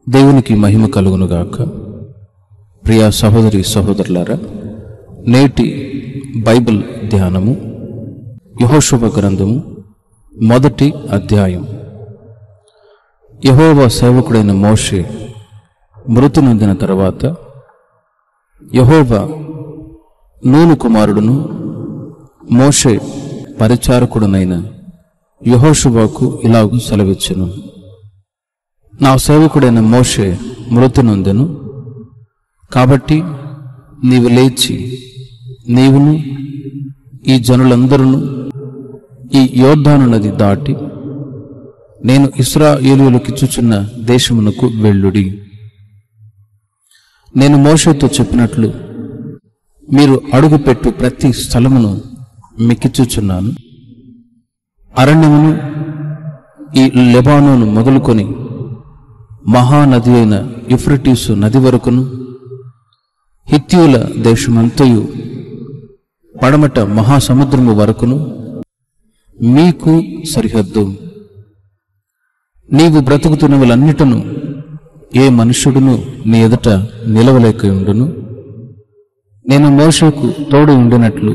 దేవునికి మహిమ కలుగునుగాక. ప్రియ సహోదరి సహోదరులారా, నేటి బైబిల్ ధ్యానము యెహోషువ గ్రంథము 1వ అధ్యాయం. యెహోవా సేవకుడైన మోషే మృతి నొందిన తరువాత యెహోవా నూను కుమారుడును మోషే పరిచారకుడునైన యెహోషువకు ఇలాగు సెలవిచ్చెను. నా సేవకుడైన మోషే మృతి నొందెను, కాబట్టి నీవు లేచి నీవును ఈ జనులందరూ ఈ యోర్దాను నది దాటి నేను ఇశ్రాయేలీయులకిచ్చుచున్న దేశమునకు వెళ్ళుడి. నేను మోషేతో చెప్పినట్లు మీరు అడుగుపెట్టు ప్రతి స్థలమును మీకిచ్చుచున్నాను. అరణ్యమును ఈ లెబానోను మొదలుకొని మహానది అయిన యూఫ్రటీసు నది వరకును, హిత్తీయుల దేశమంతయు పడమట మహాసముద్రము వరకును మీకు సరిహద్దు. నీవు బ్రతుకుతున్నవలన్నిటను ఏ మనుష్యుడును నీ ఎదుట నిలవలేకయుండును. నేను మోషేకు తోడు ఉండినట్లు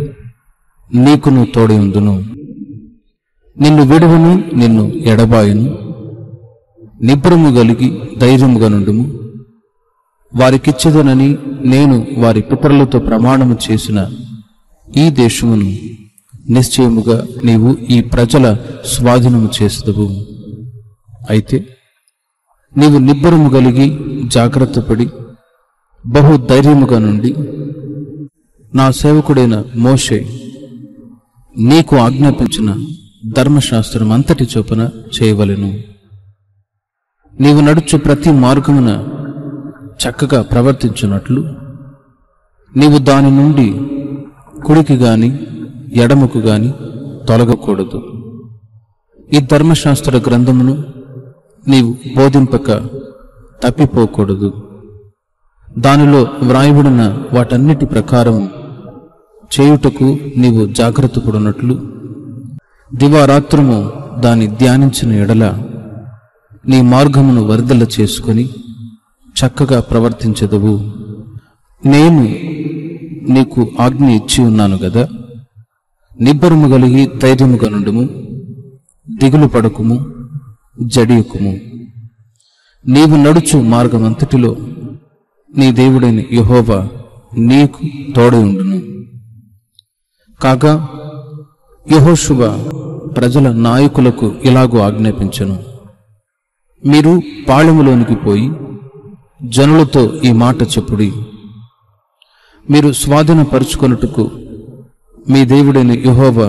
నీకును తోడి ఉండును. నిన్ను విడువను, నిన్ను ఎడబాయును. నిబ్బరము కలిగి ధైర్యముగా నుండుము. వారికిచ్చేదనని నేను వారి పితరులతో ప్రమాణము చేసిన ఈ దేశమును నిశ్చయముగా నీవు ఈ ప్రజల స్వాధీనము చేసేదవు. అయితే నీవు నిబ్బరము కలిగి జాగ్రత్తపడి బహు ధైర్యముగా నుండి నా సేవకుడైన మోషే నీకు ఆజ్ఞాపించిన ధర్మశాస్త్రం అంతటి చొప్పున చేయవలెను. నీవు నడుచు ప్రతి మార్గమున చక్కగా ప్రవర్తించున్నట్లు నీవు దాని నుండి కుడికి గాని ఎడమకు గాని తొలగకూడదు. ఈ ధర్మశాస్త్ర గ్రంథమును నీవు బోధింపక తప్పిపోకూడదు. దానిలో వ్రాయబడిన వాటన్నిటి ప్రకారము చేయుటకు నీవు జాగ్రత్తపడినట్లు దివారాత్రము దాన్ని ధ్యానించిన ఎడల నీ మార్గమును వరిదల చేసుకొని చక్కగా ప్రవర్తించెదవు. నేను నీకు ఆజ్ఞ ఇచ్చి ఉన్నాను గదా. నిబ్బరము కలిగి ధైర్యముగా నుండుము. దిగులు పడకుము, జడియకుము. నీవు నడుచు మార్గమంతటిలో నీ దేవుడైన యెహోవా నీకు తోడై ఉండును. కాగా యెహోషువ ప్రజల నాయకులకు ఇలాగూ ఆజ్ఞాపించెను. మీరు పాళెములోనికి పోయి జనులతో ఈ మాట చెప్పుడి. మీరు స్వాధీనపరుచుకొనుటకు మీ దేవుడైన యెహోవా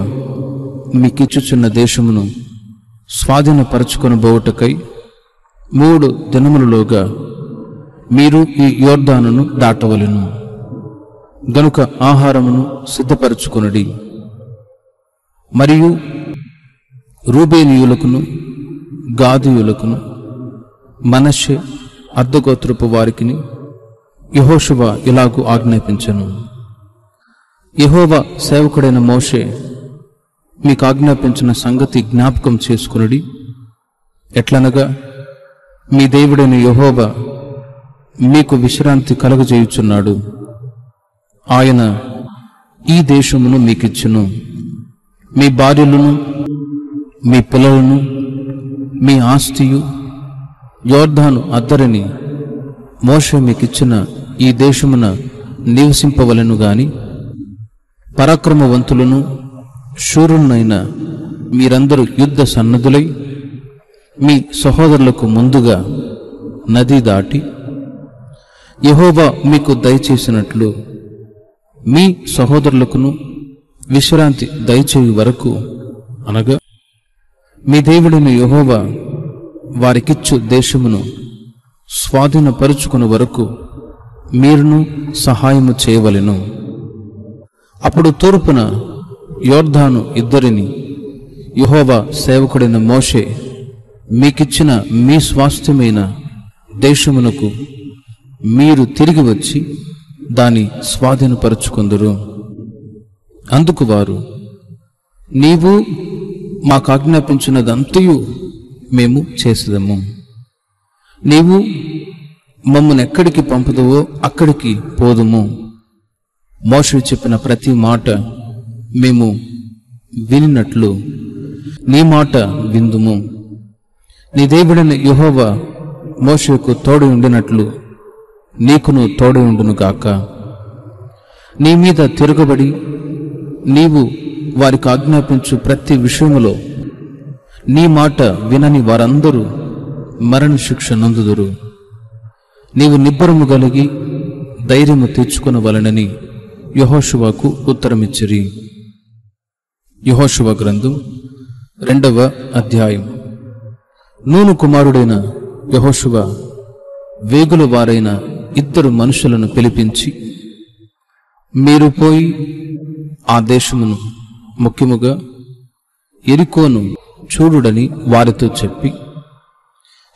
మీకిచ్చుచున్న దేశమును స్వాధీనపరచుకొనబోవుటకై 3 దినములలోగా మీరు ఈ యోర్దానును దాటవలెను. గనుక ఆహారమును సిద్ధపరచుకొనుడి. మరియు రూబేనీయులకును గాదీయులకును మనష్షే అర్ధగోత్రపు వారికిని యెహోషువ ఇలాగు ఆజ్ఞాపించెను. యెహోవా సేవకుడైన మోషే మీకు ఆజ్ఞాపించిన సంగతి జ్ఞాపకం చేసుకునుడి. ఎట్లనగా మీ దేవుడైన యెహోవా మీకు విశ్రాంతి కలుగజేయుచున్నాడు. ఆయన ఈ దేశమును మీకిచ్చును. మీ భార్యలను, మీ పిల్లలను, మీ ఆస్తియు యోర్దాను అద్దరిని మోషే మీకిచ్చిన ఈ దేశమున నివసింపవలెను గాని పరాక్రమవంతులను శూరులైన మీరందరూ యుద్ధ సన్నద్ధులై మీ సహోదరులకు ముందుగా నది దాటి యెహోవా మీకు దయచేసినట్లు మీ సహోదరులకును విశ్రాంతి దయచేయు వరకు, అనగా మీ దేవుడైన యెహోవా వారికిచ్చు దేశమును స్వాధీనపరుచుకుని వరకు మీరును సహాయము చేయవలెను. అప్పుడు తూర్పున యోర్దాను ఇద్దరిని యెహోవా సేవకుడైన మోషే మీకిచ్చిన మీ స్వాస్థ్యమైన దేశమునకు మీరు తిరిగి వచ్చి దాన్ని స్వాధీనపరుచుకొందురు. అందుకు వారు, నీవు మాకు ఆజ్ఞాపించినదంతయు మేము చేసేదము. నీవు మమ్మల్ని ఎక్కడికి పంపుదువో అక్కడికి పోదుము. మోషే చెప్పిన ప్రతి మాట మేము వినినట్లు నీ మాట విందుము. నీ దేవుడైన యెహోవా మోషేకు తోడు ఉండినట్లు నీకును తోడు ఉండును గాక. నీ మీద తిరగబడి నీవు వారికి ఆజ్ఞాపించు ప్రతి విషయములో నీ మాట వినని వారందరూ మరణ శిక్ష నందుదురు. నీవు నిబ్బరము కలిగి ధైర్యము తెచ్చుకొనవలెనని యెహోషువకు ఉత్తరమిచ్చిరి. యెహోషువ గ్రంథం 2వ అధ్యాయం. నూను కుమారుడైన యెహోషువ వేగుల వారైన 2 మనుషులను పిలిపించి, మీరు పోయి ఆ దేశమును ముఖ్యముగా యెరికోను చూడుడని వారితో చెప్పి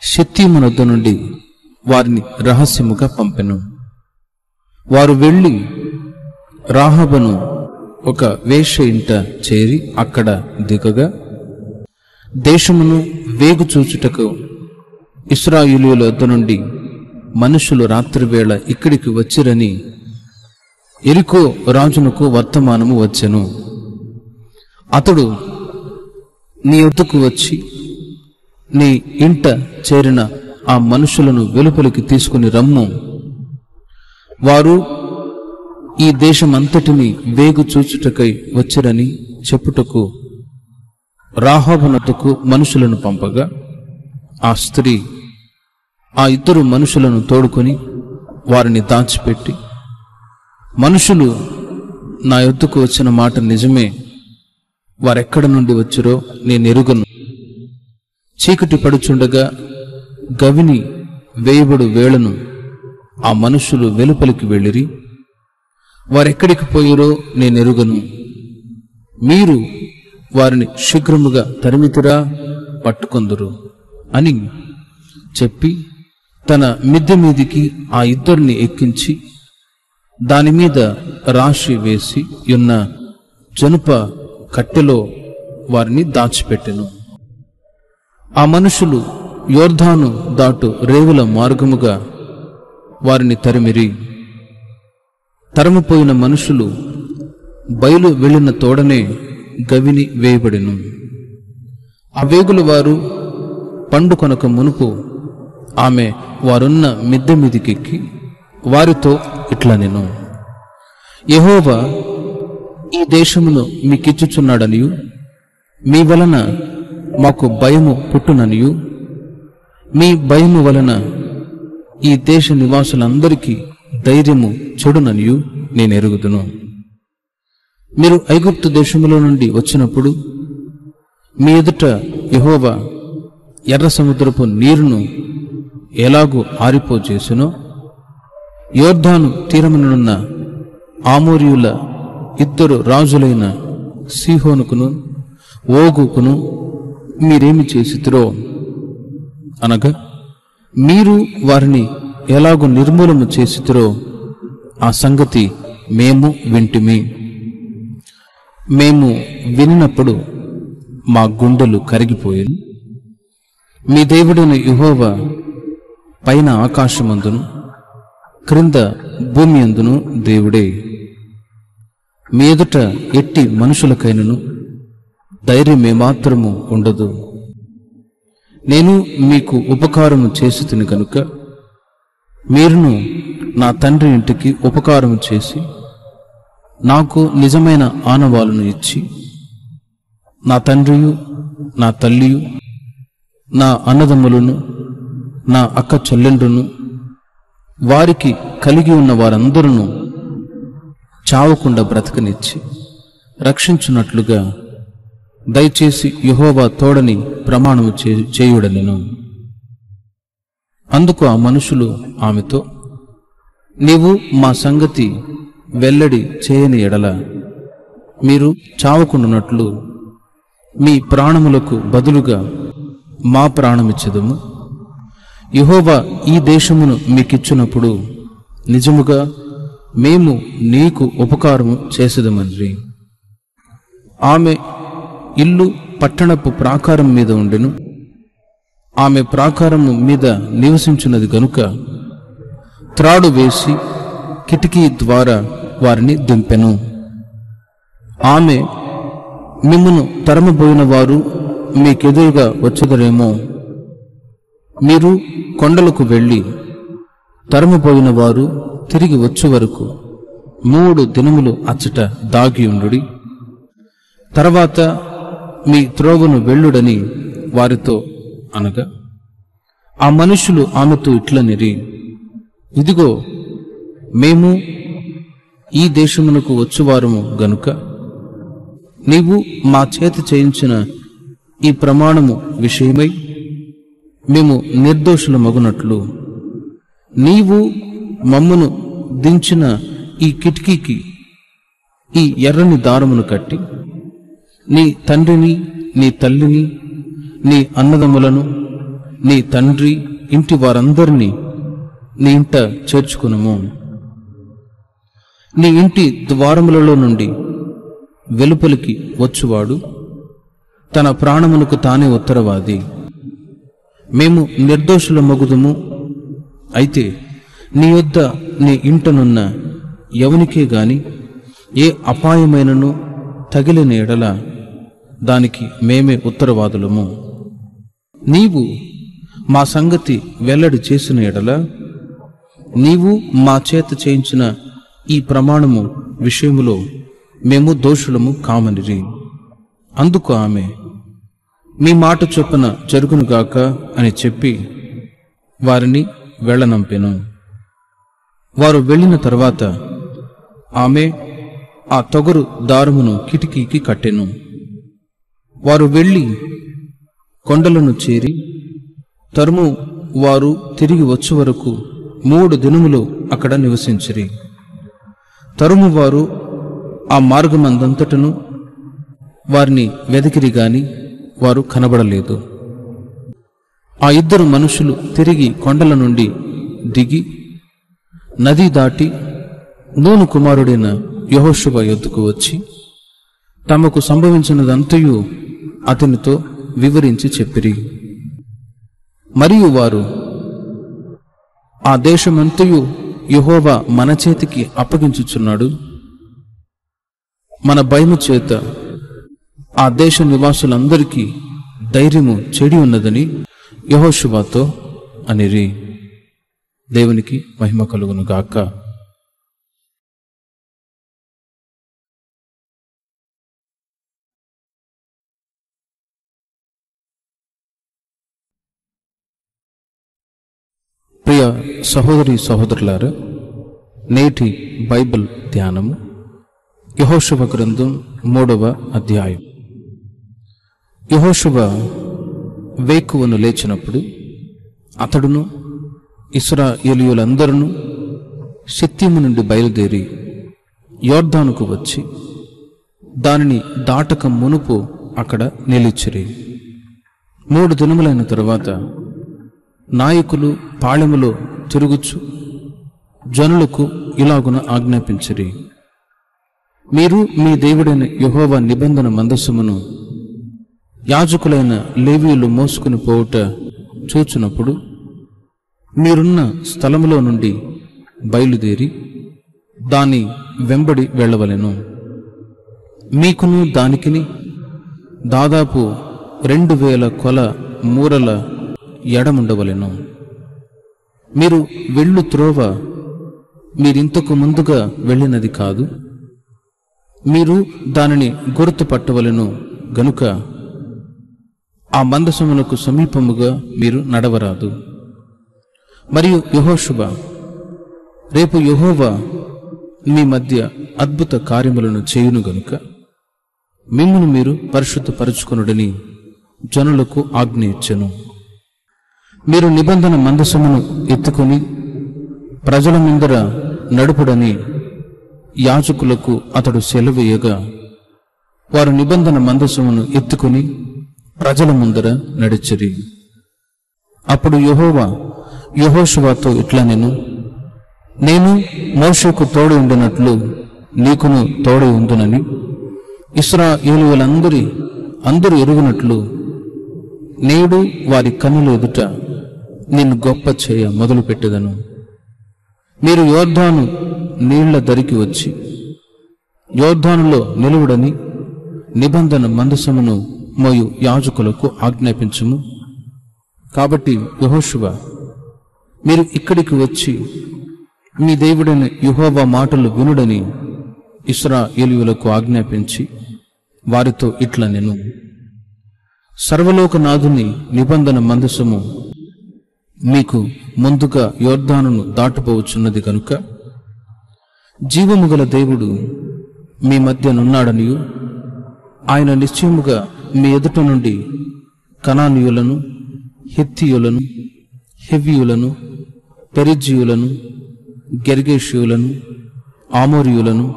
షిత్తీము నొద్ద నుండి వారిని రహస్యముగా పంపెను. వారు వెళ్ళి రాహాబును ఒక వేశ్య ఇంట చేరి అక్కడ దిగగా, దేశమును వేగు చూచుటకు ఇశ్రాయేలీయుల వద్ద నుండి మనుషులు రాత్రివేళ ఇక్కడికి వచ్చిరని యెరికో రాజునకు వర్తమానము వచ్చెను. అతడు నీ వద్దకు వచ్చి నీ ఇంట చేరిన ఆ మనుషులను వెలుపలికి తీసుకుని రమ్ము, వారు ఈ దేశమంతటిని వేగు చూచుటకై వచ్చిరని చెప్పుటకు రాహాబునొద్దకు మనుషులను పంపగా, ఆ స్త్రీ ఆ 2 మనుషులను తోడుకొని వారిని దాచిపెట్టి, మనుషులు నా యొద్దకు వచ్చిన మాట నిజమే, వారెక్కడ నుండి వచ్చిరో నేనెరుగను. చీకటి పడుచుండగా గవిని వేయబడు వేళను ఆ మనుషులు వెలుపలికి వెళ్ళిరి, వారెక్కడికి పోయిరో నేనెరుగను. మీరు వారిని శీఘ్రముగా తరిమితిరా, పట్టుకొందురు అని చెప్పి తన మిద్దె మీదికి ఆ 2 ఎక్కించి దానిమీద రాశి వేసి ఉన్న జనుప కట్టెలో వారిని దాచిపెట్టెను. ఆ మనుషులు యోర్దాను దాటు రేవుల మార్గముగా వారిని తరిమిరి. తరముపోయిన మనుషులు బయలు వెళ్ళిన తోడనే గవిని వేయబడెను. ఆ వేగుల వారు పండుకొనక మునుపు ఆమె వారున్న మిద్దె మీదికెక్కి వారితో ఇట్లనెను, యెహోవా ఈ దేశమును మీకిచ్చుచున్నాడనియు మీ వలన మాకు భయము పుట్టుననియు మీ భయము వలన ఈ దేశ నివాసులందరికీ ధైర్యము చెడుననియు నేనెరుగుదును. మీరు ఐగుప్తు దేశములో నుండి వచ్చినప్పుడు మీ ఎదుట యెహోవా ఎర్ర సముద్రపు నీరును ఎలాగూ ఆరిపోచేసెనో, యోర్దాను తీరమునున్న ఆమోరీయుల 2 రాజులైన సీహోనుకును ఓగుకును మీరేమి చేసితిరో, అనగా మీరు వారిని ఎలాగూ నిర్మూలము చేసితిరో ఆ సంగతి మేము వింటిమి. మేము వినినప్పుడు మా గుండెలు కరిగిపోయాయి. మీ దేవుడైన యెహోవా పైన ఆకాశమందును క్రింద భూమి అందును దేవుడే. మీ ఎదుట ఎట్టి మనుషులకైనను ధైర్యమేమాత్రము ఉండదు. నేను మీకు ఉపకారము చేసితిని కనుక మీరును నా తండ్రి ఇంటికి ఉపకారము చేసి నాకు నిజమైన ఆనవాలును ఇచ్చి, నా తండ్రియు నా తల్లియు నా అన్నదమ్ములను నా అక్క చెల్లెండ్రును వారికి కలిగి ఉన్న వారందరూ చావకుండా బ్రతకనిచ్చి రక్షించున్నట్లుగా దయచేసి యెహోవా తోడని ప్రమాణము చేయుడనెను. అందుకు ఆ మనుషులు ఆమెతో, నీవు మా సంగతి వెల్లడి చేయని ఎడల మీరు చావకుండునట్లు మీ ప్రాణములకు బదులుగా మా ప్రాణమిచ్చెదము. యెహోవా ఈ దేశమును మీకిచ్చినప్పుడు నిజముగా మేము నీకు ఉపకారము చేసేదమని. ఆమె ఇల్లు పట్టణపు ప్రాకారం మీద ఉండెను. ఆమె ప్రాకారము మీద నివసించున్నది గనుక త్రాడు వేసి కిటికీ ద్వారా వారిని దింపెను. ఆమె మిమ్మును తరమబోయిన వారు మీకెదురుగా వచ్చుదరేమో, మీరు కొండలకు వెళ్ళి తరమబోయిన వారు తిరిగి వచ్చే వరకు 3 దినములు అచ్చట దాగియుండుడి. తర్వాత మీ త్రోవను వెళ్ళుడని వారితో అనగా, ఆ మనుషులు ఆమెతో ఇట్లనిరి, ఇదిగో మేము ఈ దేశమునకు వచ్చువారము గనుక నీవు మా చేత చేయించిన ఈ ప్రమాణము విషయమై మేము నిర్దోషులమగునట్లు నీవు మమ్మును దించిన ఈ కిటికీకి ఈ ఎర్రని దారమును కట్టి నీ తండ్రిని, నీ తల్లిని, నీ అన్నదమ్ములను, నీ తండ్రి ఇంటి వారందరినీ నీ ఇంట చేర్చుకునుము. నీ ఇంటి ద్వారములలో నుండి వెలుపలికి వచ్చువాడు తన ప్రాణమునకు తానే ఉత్తరవాది. మేము నిర్దోషులమగుదుము. అయితే నీ యొద్ద నీ ఇంటనున్న ఎవనికే గాని ఏ అపాయమైనను తగిలిన ఎడల దానికి మేమే ఉత్తరవాదులము. నీవు మా సంగతి వెల్లడి చేసిన ఎడల నీవు మా చేత చేయించిన ఈ ప్రమాణము విషయములో మేము దోషులము కామనిరి. అందుకు ఆమె, మీ మాట చొప్పున జరుగునుగాక అని చెప్పి వారిని వెళ్ళనంపెను. వారు వెళ్ళిన తర్వాత ఆమె ఆ తొగరు దారమును కిటికీకి కట్టెను. వారు వెళ్ళి కొండలను చేరి తరుము వారు తిరిగి వచ్చే వరకు 3 దినములు అక్కడ నివసించిరి. తరుము వారు ఆ మార్గమందంతటను వారిని వెదికిరి గాని వారు కనబడలేదు. ఆ 2 మనుషులు తిరిగి కొండల నుండి దిగి నది దాటి నూను కుమారుడైన యెహోషువ యొద్దకు వచ్చి తమకు సంభవించినదంతయు అతనితో వివరించి చెప్పిరి. మరియు వారు, ఆ దేశమంతయు యెహోవా మన చేతికి అప్పగించుచున్నాడు, మన భయము చేత ఆ దేశ నివాసులందరికీ ధైర్యము చెడి ఉన్నదని యెహోషువతో అనిరి. దేవునికి మహిమ కలుగును గాక. ప్రియ సహోదరి సహోదరులారా, నేటి బైబిల్ ధ్యానము యెహోషువ గ్రంథం 3వ అధ్యాయం. యెహోషువ వేకువను లేచినప్పుడు అతడును ఇశ్రాయేలీయులందరూ షిత్తీము నుండి బయలుదేరి యోర్దానుకు వచ్చి దానిని దాటక మునుపు అక్కడ నిలిచిరి. 3 దినములైన తరువాత నాయకులు పాళెములో తిరుగుచు జనులకు ఇలాగున ఆజ్ఞాపించిరి, మీరు మీ దేవుడైన యెహోవా నిబంధన మందసమును యాజకులైన లేవీయులు మోసుకుని పోవుట చూచునప్పుడు మీరున్న స్థలములో నుండి బయలుదేరి దాని వెంబడి వెళ్ళవలెను. మీకును దానికిని దాదాపు 2000 కొల మూరల ఎడముండవలెను. మీరు వెళ్ళు త్రోవ మీరింతకు ముందుగా వెళ్ళినది కాదు, మీరు దానిని గుర్తుపట్టవలెను గనుక ఆ మందసమునకు సమీపముగా మీరు నడవరాదు. మరియు యెహోషువ, రేపు యెహోవా మీ మధ్య అద్భుత కార్యములను చేయును గనుక మిమ్మును మీరు పరిశుద్ధపరచుకొనుడని జనులకు ఆజ్ఞ ఇచ్చెను. మీరు నిబంధన మందసమును ఎత్తుకొని ప్రజల ముందర నడుపుడని యాజకులకు అతడు సెలవేయగా వారు నిబంధన మందసమును ఎత్తుకొని ప్రజల ముందర నడిచిరి. అప్పుడు యెహోవా యెహోషువతో ఇట్లనెను, నేను మోషేకు తోడు ఉండినట్లు నీకును తోడు ఉందునని ఇశ్రాయేలీయులందరూ ఎరుగునట్లు నేడు వారి కన్నుల ఎదుట నిన్ను గొప్ప చేయ మొదలుపెట్టెదను. మీరు యోర్దాను నీళ్ల దరికి వచ్చి యోర్దానులో నిలువుడని నిబంధన మందసమును మోయు యాజకులకు ఆజ్ఞాపించుము. కాబట్టి యెహోషువ, మీరు ఇక్కడికి వచ్చి మీ దేవుడైన యెహోవా మాటలు వినుడని ఇశ్రాయేలీయులకు ఆజ్ఞాపించి వారితో ఇట్లా నేను సర్వలోకనాథుని నిబంధన మందసము మీకు ముందుగా యోర్దానును దాటపోవచ్చున్నది కనుక జీవము గల దేవుడు మీ మధ్యనున్నాడనియు ఆయన నిశ్చయముగా మీ ఎదుట నుండి కనానీయులను, హిత్తీయులను, హెవ్వీయులను, పెరిజ్జీయులను, గెర్గేషీయులను, ఆమోరీయులను,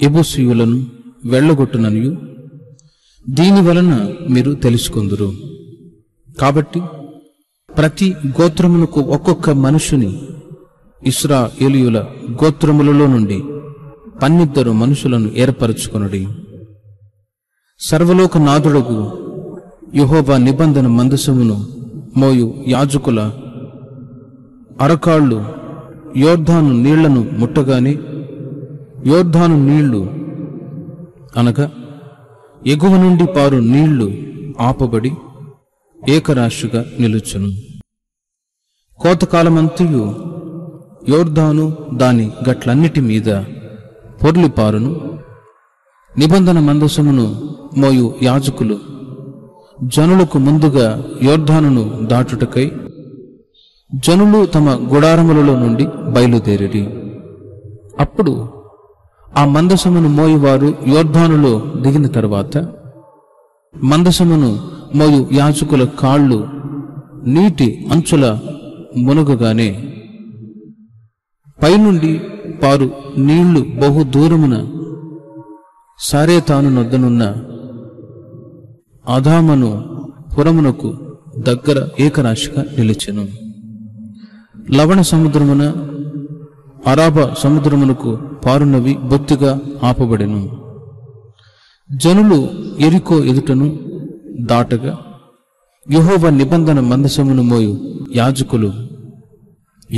యెబూసీయులను వెళ్ళగొట్టుననియు దీని వలన మీరు తెలుసుకొందురు. కాబట్టి ప్రతి గోత్రమునకు ఒక్కొక్క మనుషుని ఇశ్రాయేలీయుల గోత్రములలో నుండి 12 మనుషులను ఏర్పరచుకొనుడి. సర్వలోకనాథుడగు యెహోవా నిబంధన మందసమును మోయు యాజకుల అరకాళ్ళు యోర్దాను నీళ్లను ముట్టగానే యోర్దాను నీళ్లు అనగా ఎగువ నుండి పారు నీళ్లు ఆపబడి ఏకరాశిగా నిలుచును. కోతకాలమంతయు యోర్దాను దాని గట్లన్నిటి మీద పొర్లిపారును. నిబంధన మందసమును మోయు యాజకులు జనులకు ముందుగా యోర్దానును దాటుటకై జనులు తమ గుడారములలో నుండి బయలుదేరిరి. అప్పుడు ఆ మందసమును మోయువారు యోర్దానులో దిగిన తరువాత మందసమును మోయు యాజకుల కాళ్ళు నీటి అంచుల మునుగగానే పైనుండి పారు నీళ్లు బహు దూరమున సారేతాను నొద్దనున్న అదామను పురమునకు దగ్గర ఏకరాశిగా నిలిచెను. లవణ సముద్రమున అరాబా సముద్రమునకు పారునవి బొత్తిగా ఆపబడెను. జనులు యెరికో ఎదుటను దాటగా యెహోవా నిబంధన మందసమును మోయు యాజకులు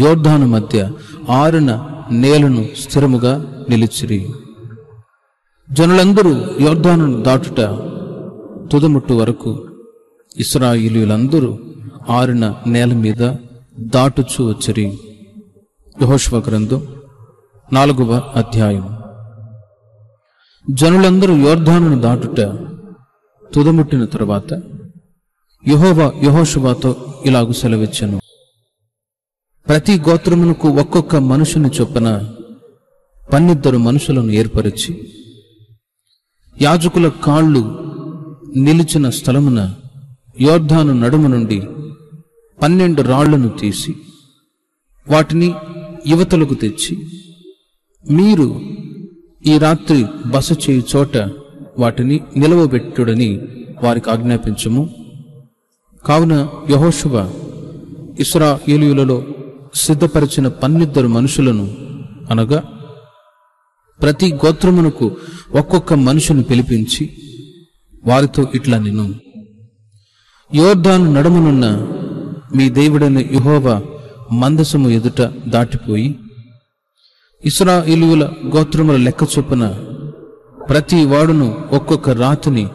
యోర్దాను మధ్య ఆరిన నేలను స్థిరముగా నిలిచిరి. జనులందరూ యోర్దానును దాటుట తుదముట్టు వరకు ఇశ్రాయేలీయులందరూ ఆరిన నేల మీద దాటుచూ వచ్చిరి. యెహోషువ గ్రంథం 4వ అధ్యాయం. జనులందరూ యోర్దానును దాటుట తుదముట్టిన తరువాత యెహోవా యెహోషువతో ఇలాగు సెలవిచ్చెను. ప్రతి గోత్రమునకు ఒక్కొక్క మనుషుని చొప్పున 12 మనుషులను ఏర్పరిచి యాజకుల కాళ్ళు నిలిచిన స్థలమున యోర్దాను నడుము నుండి 12 రాళ్లను తీసి వాటిని యువతలకు తెచ్చి మీరు ఈ రాత్రి బస చేయు చోట వాటిని నిలవబెట్టుడని వారికి ఆజ్ఞాపించుము. కావున యెహోషువ ఇశ్రాయేలీయులలో సిద్ధపరిచిన 12 మనుషులను అనగా ప్రతి గోత్రమునకు ఒక్కొక్క మనుషుని పిలిపించి వారితో ఇట్లా నేను యోర్దాను నడుమనున్న మీ దేవుడైన యెహోవా మందసము ఎదుట దాటిపోయి ఇశ్రాయేలీయుల గోత్రముల లెక్క చొప్పున ప్రతి వాడును ఒక్కొక్క రాతిని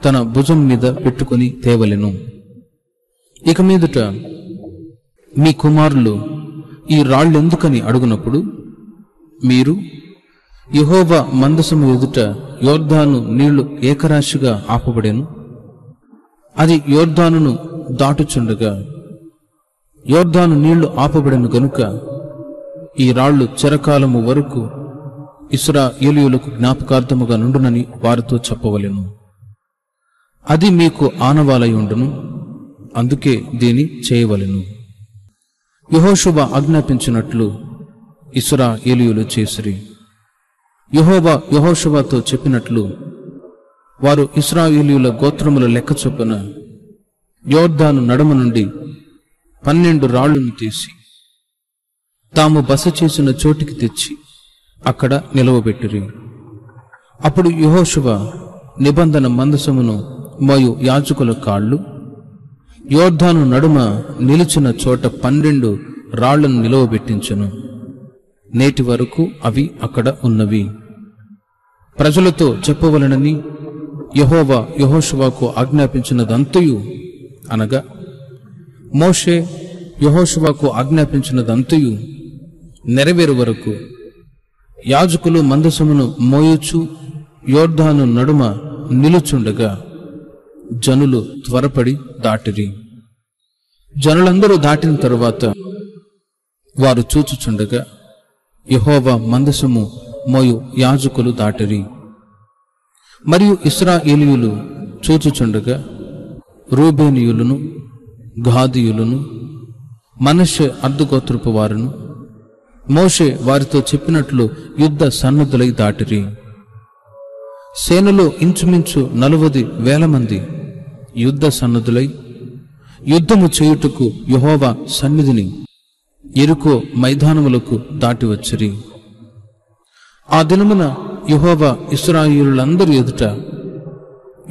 తన భుజం మీద పెట్టుకుని తేవలెను. ఇక మీదట మీ కుమారులు ఈ రాళ్ళెందుకని అడుగునప్పుడు మీరు యెహోవా మందసము ఎదుట యోర్దాను నీళ్లు ఏకరాశిగా ఆపబడెను, అది యోర్దానును దాటుచుండగా యోర్దాను నీళ్లు ఆపబడెను గనుక ఈ రాళ్లు చిరకాలము వరకు ఇశ్రాయేలీయులకు జ్ఞాపకార్థముగా నుండునని వారితో చెప్పవలెను. అది మీకు ఆనవాలయుండును, అందుకే దీని చేయవలెను. యెహోషువ ఆజ్ఞాపించినట్లు ఇశ్రాయేలీయులు చేసిరి. యెహోవా యెహోషువతో చెప్పినట్లు వారు ఇశ్రాయేలీయుల గోత్రముల లెక్క చొప్పున యోర్దాను నడుమ నుండి 12 రాళ్లను తీసి తాము బస చేసిన చోటికి తెచ్చి అక్కడ నిలవబెట్టిరి. అప్పుడు యెహోషువ నిబంధన మందసమును మోయు యాజకుల కాళ్ళు యోర్దాను నడుమ నిలిచిన చోట 12 రాళ్లను నిలువబెట్టించెను. నేటి వరకు అవి అక్కడ ఉన్నవి. ప్రజలతో చెప్పవలనని యెహోవా యెహోషువకు ఆజ్ఞాపించినదంతయు, అనగా మోషే యెహోషువకు ఆజ్ఞాపించినదంతయు నెరవేరు వరకు యాజకులు మందసమును మోయుచు యోర్దాను నడుమ నిలుచుండగా జనులు త్వరపడి దాటిరి. జనులందరూ దాటిన తరువాత వారు చూచుచుండగా యెహోవా మందసము మోయు యాజకులు దాటిరి. మరియు ఇశ్రాయేలీయులు చూచుచుండగా రూబేనీయులను, గాదీయులను, మనష్షే అర్ధగోత్రపు వారును మోషే వారితో చెప్పినట్లు యుద్ధ సన్నద్ధులై దాటిరి. సేనలో ఇంచుమించు 40,000 మంది యుద్ధ సన్నద్ధులై యుద్ధము చేయుటకు యెహోవా సన్నిధిని యెరికో మైదానములకు దాటి వచ్చిరి. ఆ దినమున యెహోవా ఇశ్రాయేలులందరి ఎదుట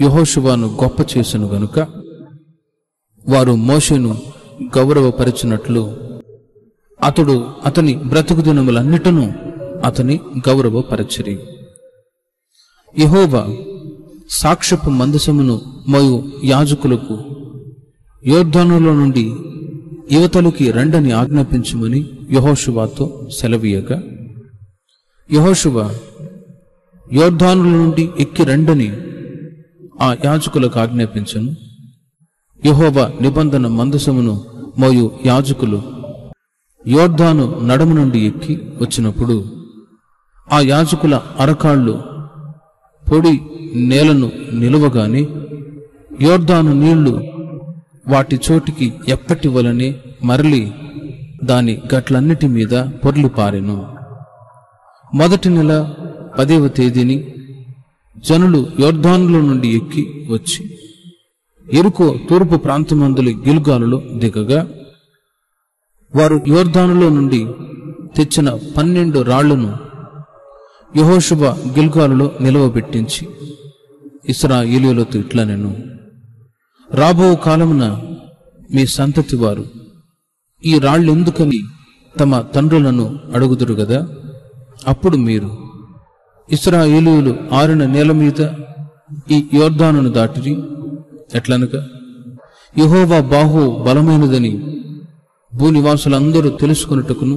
యెహోషువను గొప్ప చేసెను గనుక వారు మోషేను గౌరవపరిచినట్లు అతడు అతని బ్రతుకు దినములన్నిటను అతని గౌరవపరచిరి. యెహోవా సాక్ష్యపు మందసమును మోయు యాజకులకు యోర్దానులో నుండి యువతలకి రండని ఆజ్ఞాపించమని యెహోషువతో సెలవీయగా యెహోషువ యోర్దానుల నుండి ఎక్కి రండని ఆ యాజకులకు ఆజ్ఞాపించను. యెహోవా నిబంధన మందసమును మోయు యాజకులు యోర్దాను నడుము నుండి ఎక్కి వచ్చినప్పుడు ఆ యాజకుల అరకాళ్ళు పొడి నేలను నిలువగానే యోర్దాను నీళ్లు వాటి చోటికి ఎప్పటి వలనే మరలి దాని గట్లన్నిటి మీద పొర్లిపారెను. మొదటి నెల 10వ తేదీని జనులు యోర్దానులో నుండి ఎక్కి వచ్చి యెరికో తూర్పు ప్రాంతమందులి గిల్గాలులో దిగగా వారు యోర్దానులో నుండి తెచ్చిన 12 రాళ్లను యెహోషువ గిల్గాలులో నిలవబెట్టించి ఇశ్రాయేలీయులతో ఇట్లనెను, రాబో కాలమున మీ సంతతి వారు ఈ రాళ్ళెందుకని తమ తండ్రులను అడుగుదురు గదా. అప్పుడు మీరు ఇశ్రాయేలీయులు ఆరిన నేల మీద ఈ యోర్దానును దాటిరి. ఎట్లనగా యెహోవా బాహు బలమైనదని భూనివాసులందరూ తెలుసుకొనుటకును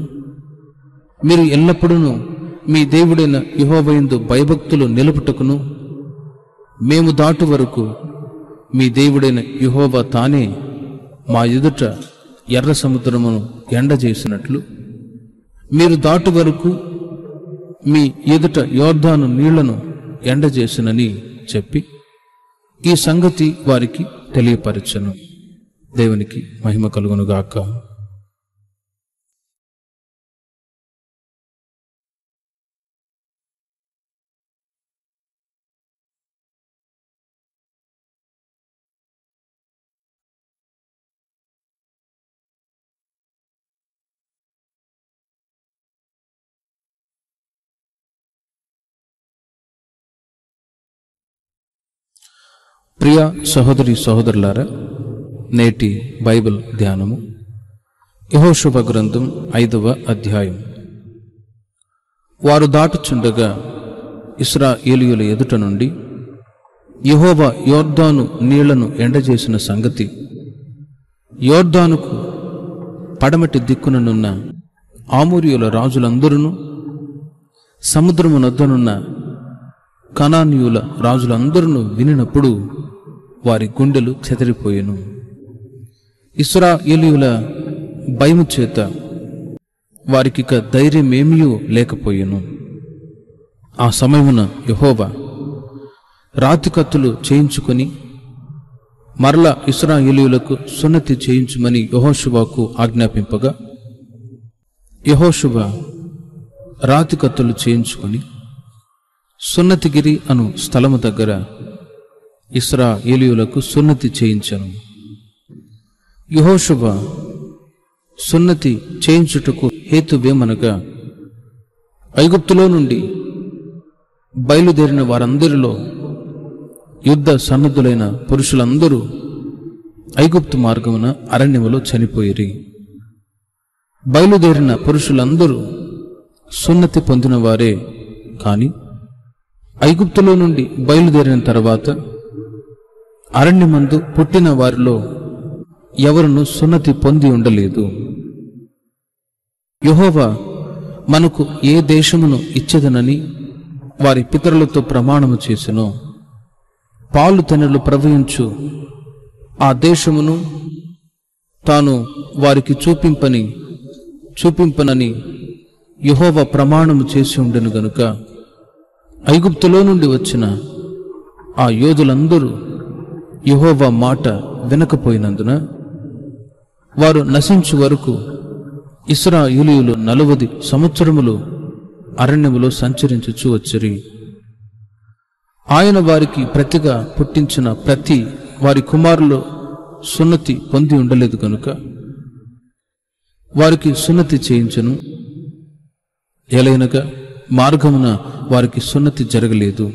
మీరు ఎల్లప్పుడూ మీ దేవుడైన యెహోవా యందు భయభక్తులు నిలుపుటకును మేము దాటు వరకు మీ దేవుడైన యెహోవా తానే మా ఎదుట ఎర్ర సముద్రమును ఎండజేసినట్లు మీరు దాటు వరకు మీ ఎదుట యోర్దాను నీళ్లను ఎండజేసినని చెప్పి ఈ సంగతి వారికి తెలియపరచెను. దేవునికి మహిమ కలుగునుగాక. ప్రియ సహోదరి సహోదరులారా, నేటి బైబిల్ ధ్యానము యెహోషువ గ్రంథం 5వ అధ్యాయం. వారు దాటుచుండగా ఇశ్రాయేలీయుల ఎదుట నుండి యెహోవా యోర్దాను నీళ్లను ఎండజేసిన సంగతి యోర్దానుకు పడమటి దిక్కుననున్న ఆమోరీయుల రాజులందరూ సముద్రమునొద్దనున్న కనానీయుల రాజులందరూ వినినప్పుడు వారి గుండెలు చెదిరిపోయెను. ఇశ్రాయేలీయుల భయము చేత వారికిక ధైర్యమేమీ లేకపోయెను. ఆ సమయమున యెహోవా రాతి కత్తులు చేయించుకొని మరల ఇశ్రాయేలీయులకు సున్నతి చేయించుమని యెహోషువకు ఆజ్ఞాపింపగా యెహోషువ రాతి కత్తులు చేయించుకొని సున్నతిగిరి అను స్థలము దగ్గర ఇశ్రాయేలీయులకు సున్నతి చేయించెను. యెహోషువ సున్నతి చేయించుటకు హేతువేమనగా ఐగుప్తులో నుండి బయలుదేరిన వారందరిలో యుద్ధ సన్నద్ధులైన పురుషులందరూ ఐగుప్తు మార్గమున అరణ్యములో చనిపోయిరి. బయలుదేరిన పురుషులందరూ సున్నతి పొందిన వారే, కాని ఐగుప్తులో నుండి బయలుదేరిన తర్వాత అరణ్యమందు పుట్టిన వారిలో ఎవరును సున్నతి పొంది ఉండలేదు. యెహోవా మనకు ఏ దేశమును ఇచ్చెదనని వారి పితరులతో ప్రమాణము చేసెనో, పాలు తెనలు ప్రవహించు ఆ దేశమును తాను వారికి చూపింపనని యెహోవా ప్రమాణము చేసి ఉండెను గనుక ఐగుప్తులో నుండి వచ్చిన ఆ యోధులందరూ యెహోవా మాట వినకపోయినందున వారు నశించు వరకు ఇశ్రాయేలీయులు 40 సంవత్సరములు అరణ్యములో సంచరించుచూ వచ్చిరి. ఆయన వారికి ప్రతిగా పుట్టించిన ప్రతి వారి కుమారులు సున్నతి పొంది ఉండలేదు కనుక వారికి సున్నతి చేయించను. ఎలైనగా మార్గమున వారికి సున్నతి జరగలేదు.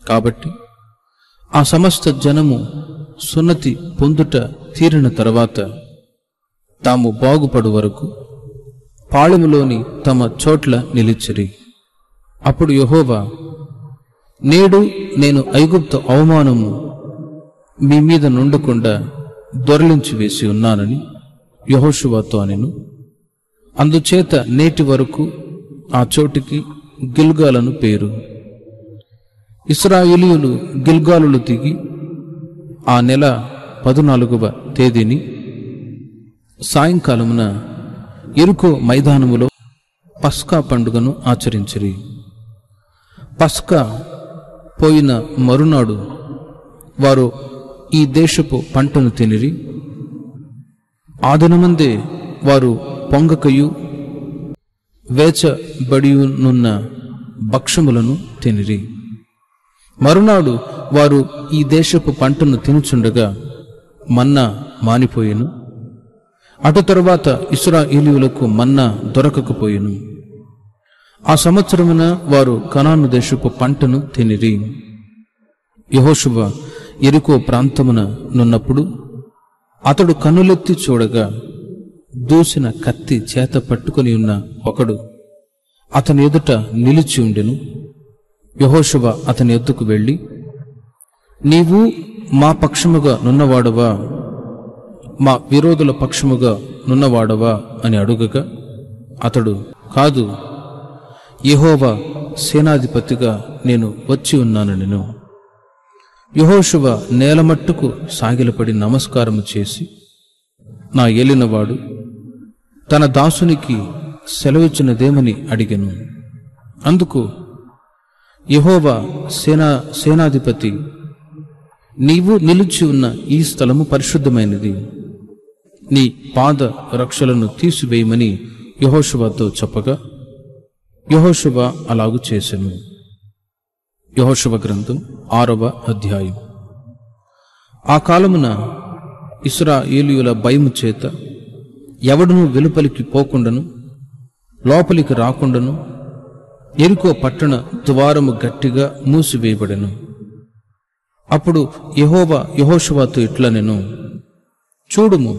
కాబట్టి ఆ సమస్త జనము సున్నతి పొందుట తీరిన తర్వాత తాము బాగుపడు వరకు పాళెములోని తమ చోట్ల నిలిచిరి. అప్పుడు యెహోవా, నేడు నేను ఐగుప్తు అవమానము మీ మీద నుండకుండా దొరలించి వేసి ఉన్నానని యెహోషువతో అనెను. అందుచేత నేటి వరకు ఆ చోటికి గిల్గాలను పేరు. ఇశ్రాయేలీయులు గిల్గాలులు దిగి ఆ నెల 14వ తేదీని సాయంకాలమున యెరికో మైదానములో పస్కా పండుగను ఆచరించిరి. పస్కా పోయిన మరునాడు వారు ఈ దేశపు పంటను తినిరి. ఆ దినమందే వారు పొంగకయు వేచబడియునున్న భక్షములను తినిరి. మరునాడు వారు ఈ దేశపు పంటను తినుచుండగా మన్నా మానిపోయెను. అటు తరువాత ఇశ్రాయేలీయులకు మన్నా దొరకకపోయెను. ఆ సంవత్సరమున వారు కనాను దేశపు పంటను తినిరి. యెహోషువ యెరికో ప్రాంతమున నున్నప్పుడు అతడు కన్నులెత్తి చూడగా దూసిన కత్తి చేత పట్టుకొని ఉన్న ఒకడు అతని ఎదుట నిలిచి ఉండెను. యెహోషువ అతని ఎద్దుకు వెళ్ళి, నీవు మా పక్షముగా నున్నవాడవా, మా విరోధుల పక్షముగా నున్నవాడవా అని అడుగగా అతడు, కాదు, యెహోవా సేనాధిపతిగా నేను వచ్చి ఉన్నానెను. యెహోషువ నేలమట్టుకు సాగిలపడి నమస్కారము చేసి, నా ఏలినవాడు తన దాసునికి సెలవిచ్చినదేమని అడిగెను. అందుకు యెహోవా సేనాధిపతి, నీవు నిలిచి ఉన్న ఈ స్థలము పరిశుద్ధమైనది, నీ పాద రక్షలను తీసివేయమని యెహోషువతో చెప్పగా యెహోషువ అలాగు చేసెను. యెహోషువ గ్రంథం 6వ అధ్యాయం. ఆ కాలమున ఇశ్రాయేలీయుల భయము చేత ఎవడునూ వెలుపలికి పోకుండాను లోపలికి రాకుండాను యెరికో పట్టణ ద్వారము గట్టిగా మూసివేయబడెను. అప్పుడు యెహోవా యెహోషువతో ఇట్లనెను, చూడుము,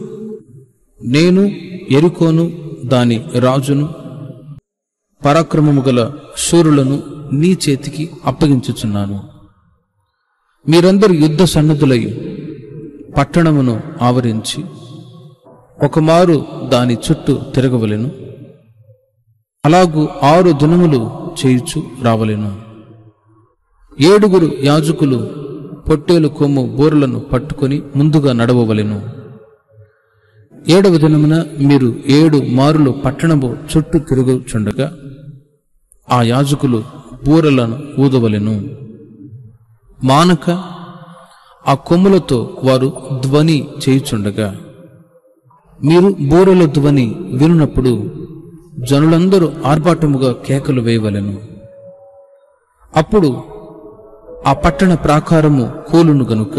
నేను యెరికోను దాని రాజును పరాక్రమము గల శూరులను నీ చేతికి అప్పగించుచున్నాను. మీరందరూ యుద్ధ సన్నద్ధులై పట్టణమును ఆవరించి ఒకమారు దాని చుట్టూ తిరగవలెను. అలాగూ 6 దినములు చేయుచు రావలెను. 7 యాజకులు పొట్టేలు కొమ్ము బూరలను పట్టుకొని ముందుగా నడవవలెను. 7వ దినమున మీరు 7 మారులు పట్టణము చుట్టూ తిరుగుచుండగా ఆ యాజకులు బూరలను ఊదవలెను. మానక ఆ కొమ్ములతో వారు ధ్వని చేయుచుండగా మీరు బూరల ధ్వని వినున్నప్పుడు జనులందరూ ఆర్భాటముగా కేకలు వేయవలెను. అప్పుడు ఆ పట్టణ ప్రాకారము కూలును గనుక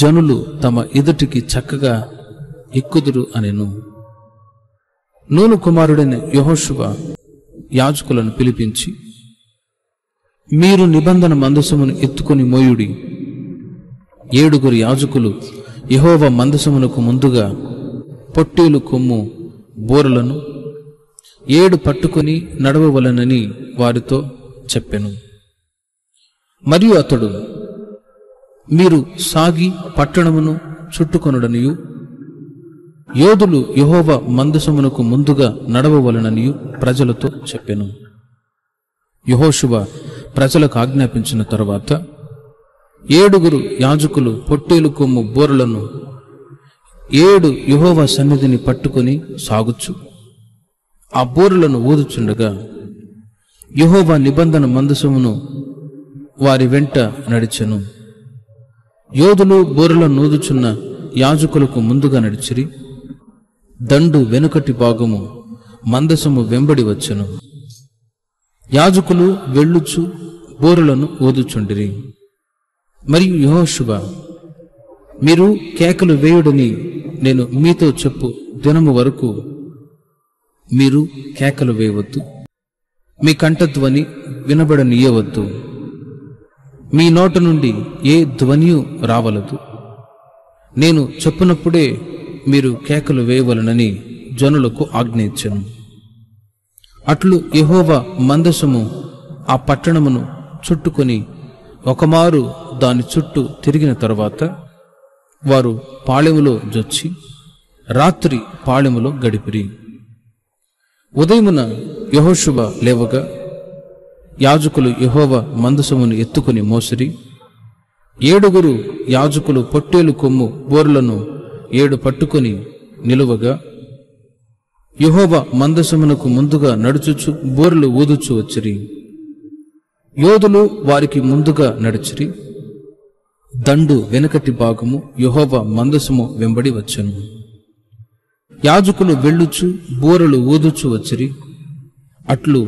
జనులు తమ ఎదుటికి చక్కగా ఎక్కుదురు అనెను. నూను కుమారుడైన యెహోషువ యాజకులను పిలిపించి, మీరు నిబంధన మందసమును ఎత్తుకొని మోయుడి. 7 యాజకులు యెహోవా మందసమునకు ముందుగా పొట్టేలు కొమ్ము బూరలను 7 పట్టుకొని నడవవలనని వారితో చెప్పెను. మరియు అతడు, మీరు సాగి పట్టణమును చుట్టుకొనుడనియు యోధులు యెహోవా మందసమునకు ముందుగా నడవవలననియు ప్రజలతో చెప్పెను. యెహోషువ ప్రజలకు ఆజ్ఞాపించిన తరువాత 7 యాజకులు పొట్టేలు కొమ్ము బూరలను 7 యెహోవా సన్నిధిని పట్టుకొని సాగుచు ఆ బూరలను ఊదుచుండగా యెహోవా నిబంధన మందసమును వారి వెంట నడిచెను. యోధులు బూరలను ఊదుచున్న యాజకులకు ముందుగా నడిచిరి. దండు వెనుకటి భాగము మందసము వెంబడి వచ్చెను. యాజకులు వెళ్ళుచు బూరలను ఊదుచుండిరి. మరియు యెహోషువ, మీరు కేకలు వేయుడని నేను మీతో చెప్పు దినము వరకు మీరు కేకలు వేయవద్దు, మీ కంఠధ్వని వినబడనీయవద్దు, మీ నోట నుండి ఏ ధ్వనియు రావలదు. నేను చెప్పినప్పుడే మీరు కేకలు వేయవలనని జనులకు ఆజ్ఞ ఇచ్చెను. అట్లు యెహోవా మందసము ఆ పట్టణమును చుట్టుకొని ఒకమారు దాని చుట్టూ తిరిగిన తరువాత వారు పాళెములో జొచ్చి రాత్రి పాళెములో గడిపిరి. ఉదయమున యెహోషువ లేవగా యాజకులు యెహోవా మందసమును ఎత్తుకుని మోసిరి. 7 యాజకులు పొట్టేలు కొమ్ము బూరలను 7 పట్టుకొని నిలువగా యెహోవా మందసమునకు ముందుగా నడుచుచు బూరలు ఊదుచు వచ్చిరి. యోధులు వారికి ముందుగా నడిచిరి. దండు వెనుకటి భాగము యెహోవా మందసము వెంబడి వచ్చెను. యాజకులు వెళ్ళుచు బూరలు ఊదుచు వచ్చిరి. అట్లు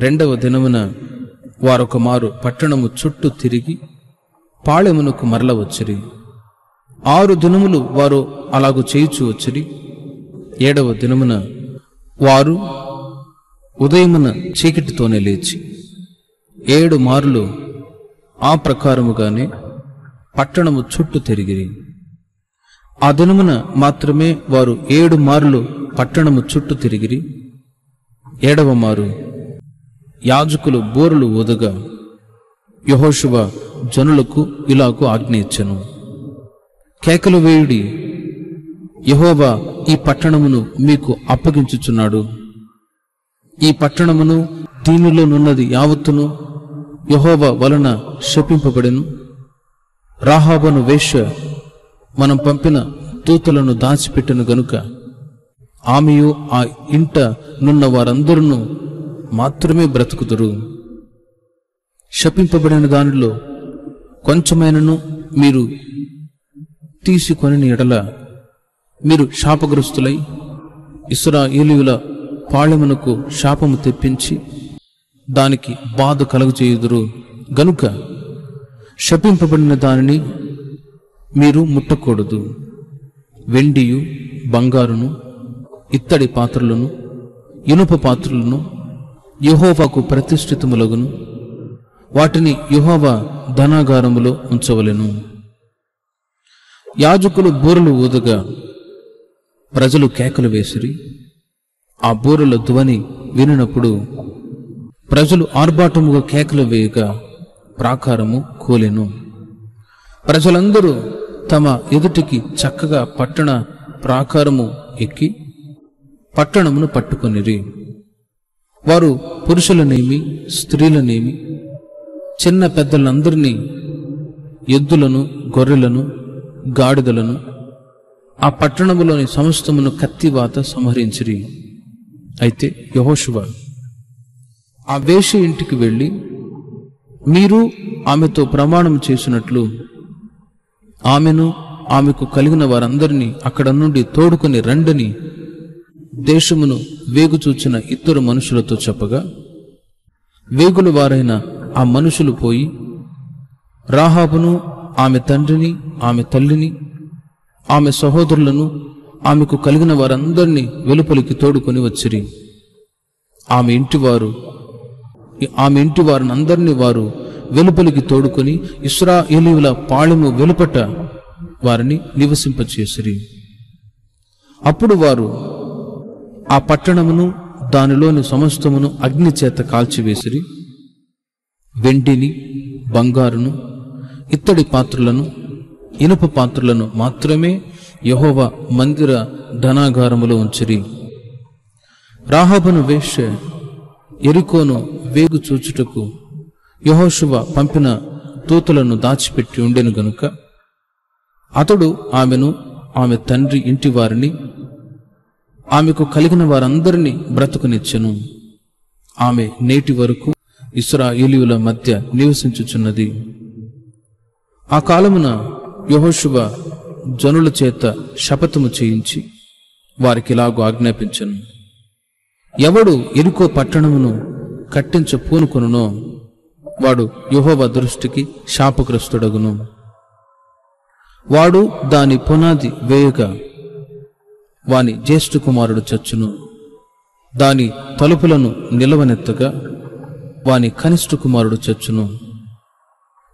2వ దినమున వారొకమారు పట్టణము చుట్టూ తిరిగి పాళెమునకు మరల వచ్చిరి. 6 దినములు వారు అలాగు చేయుచు వచ్చిరి. 7వ దినమున వారు ఉదయమున చీకటితోనే లేచి 7 మార్లు ఆ ప్రకారముగానే పట్టణము చుట్టూ తిరిగిరి. ఆ దినమున మాత్రమే వారు 7 మార్లు పట్టణము చుట్టూ తిరిగిరి. 7వ మారు యాజకులు బూరలు ఊదగా యెహోషువ జనులకు ఇలాగు ఆజ్ఞ ఇచ్చెను. కేకలు వేయుడి, యెహోవా ఈ పట్టణమును మీకు అప్పగించుచున్నాడు. ఈ పట్టణమును దీనిలోనున్నది యావత్తును యెహోవా వలన శపింపబడెను. రాహాబను వేశ్య మనం పంపిన దూతలను దాచిపెట్టెను గనుక ఆమెయు ఆ ఇంట నున్న వారందరూ మాత్రమే బ్రతుకుదురు. శపింపబడిన దానిలో కొంచెమైనను మీరు తీసుకొని ఎడల మీరు శాపగ్రస్తులై ఇశ్రాయేలీయుల పాళెమునకు శాపము తెప్పించి దానికి బాధ కలుగజేయుదురు గనుక శపింపబడిన దానిని మీరు ముట్టకూడదు. వెండియు బంగారును ఇత్తడి పాత్రలను ఇనుప పాత్రలను యెహోవాకు ప్రతిష్ఠితములగును. వాటిని యెహోవా ధనాగారములో ఉంచవలెను. యాజకులు బూరలు ఊదగా ప్రజలు కేకలు వేసిరి. ఆ బూరల ధ్వని వినినప్పుడు ప్రజలు ఆర్భాటముగా కేకలు వేయగా ప్రాకారము కూలెను. ప్రజలందరూ తమ ఎదుటికి చక్కగా పట్టణ ప్రాకారము ఎక్కి పట్టణమును పట్టుకొనిరి. వారు పురుషులనేమి స్త్రీలనేమి చిన్న పెద్దలందరినీ ఎద్దులను గొర్రెలను గాడిదలను ఆ పట్టణములోని సమస్తమును కత్తివాత సంహరించిరి. అయితే యెహోషువ ఆ వేశ్య ఇంటికి వెళ్ళి మీరు ఆమెతో ప్రమాణం చేసినట్లు ఆమెను ఆమెకు కలిగిన వారందరినీ అక్కడ నుండి తోడుకొని రండని దేశమును వేగుచూచిన 2 మనుషులతో చెప్పగా వేగుల వారైన ఆ మనుషులు పోయి రాహాబును ఆమె తండ్రిని ఆమె తల్లిని ఆమె సహోదరులను ఆమెకు కలిగిన వారందరినీ వెలుపలికి తోడుకొని వచ్చిరి. ఆమె ఇంటి వారినందరినీ వారు వెలుపలికి తోడుకొని ఇశ్రాయేలీయుల పాళెము వెలుపట వారిని నివసింపచేసిరి. అప్పుడు వారు ఆ పట్టణమును దానిలోని సమస్తమును అగ్ని చేత కాల్చివేసిరి. వెండిని, బంగారును, ఇత్తడి పాత్రలను, ఇనుప పాత్రలను మాత్రమే యెహోవా మందిర ధనాగారములో ఉంచిరి. రాహాబును వేశ్య యెరికోను వేగు చూచుటకు యెహోషువ పంపిన దూతలను దాచిపెట్టి ఉండెను గనుక అతడు ఆమెను, ఆమె తండ్రి ఇంటి వారిని, ఆమెకు కలిగిన వారందరినీ బ్రతుకునిచ్చెను. ఆమె నేటి వరకు ఇశ్రాయేలీయుల మధ్య నివసించుచున్నది. ఆ కాలమున యెహోషువ జనుల చేత శపథము చేయించి వారికిలాగు ఆజ్ఞాపించెను: ఎవడు యెరికో పట్టణమును కట్టించ పూనుకొనునో వాడు యెహోవా దృష్టికి శాపగ్రస్తుడగును. వాడు దాని పునాది వేయగా వాని జ్యేష్ఠ కుమారుడు చచ్చును. దాని తలుపులను నిలవనెత్తగా వాని కనిష్ఠ కుమారుడు చచ్చును.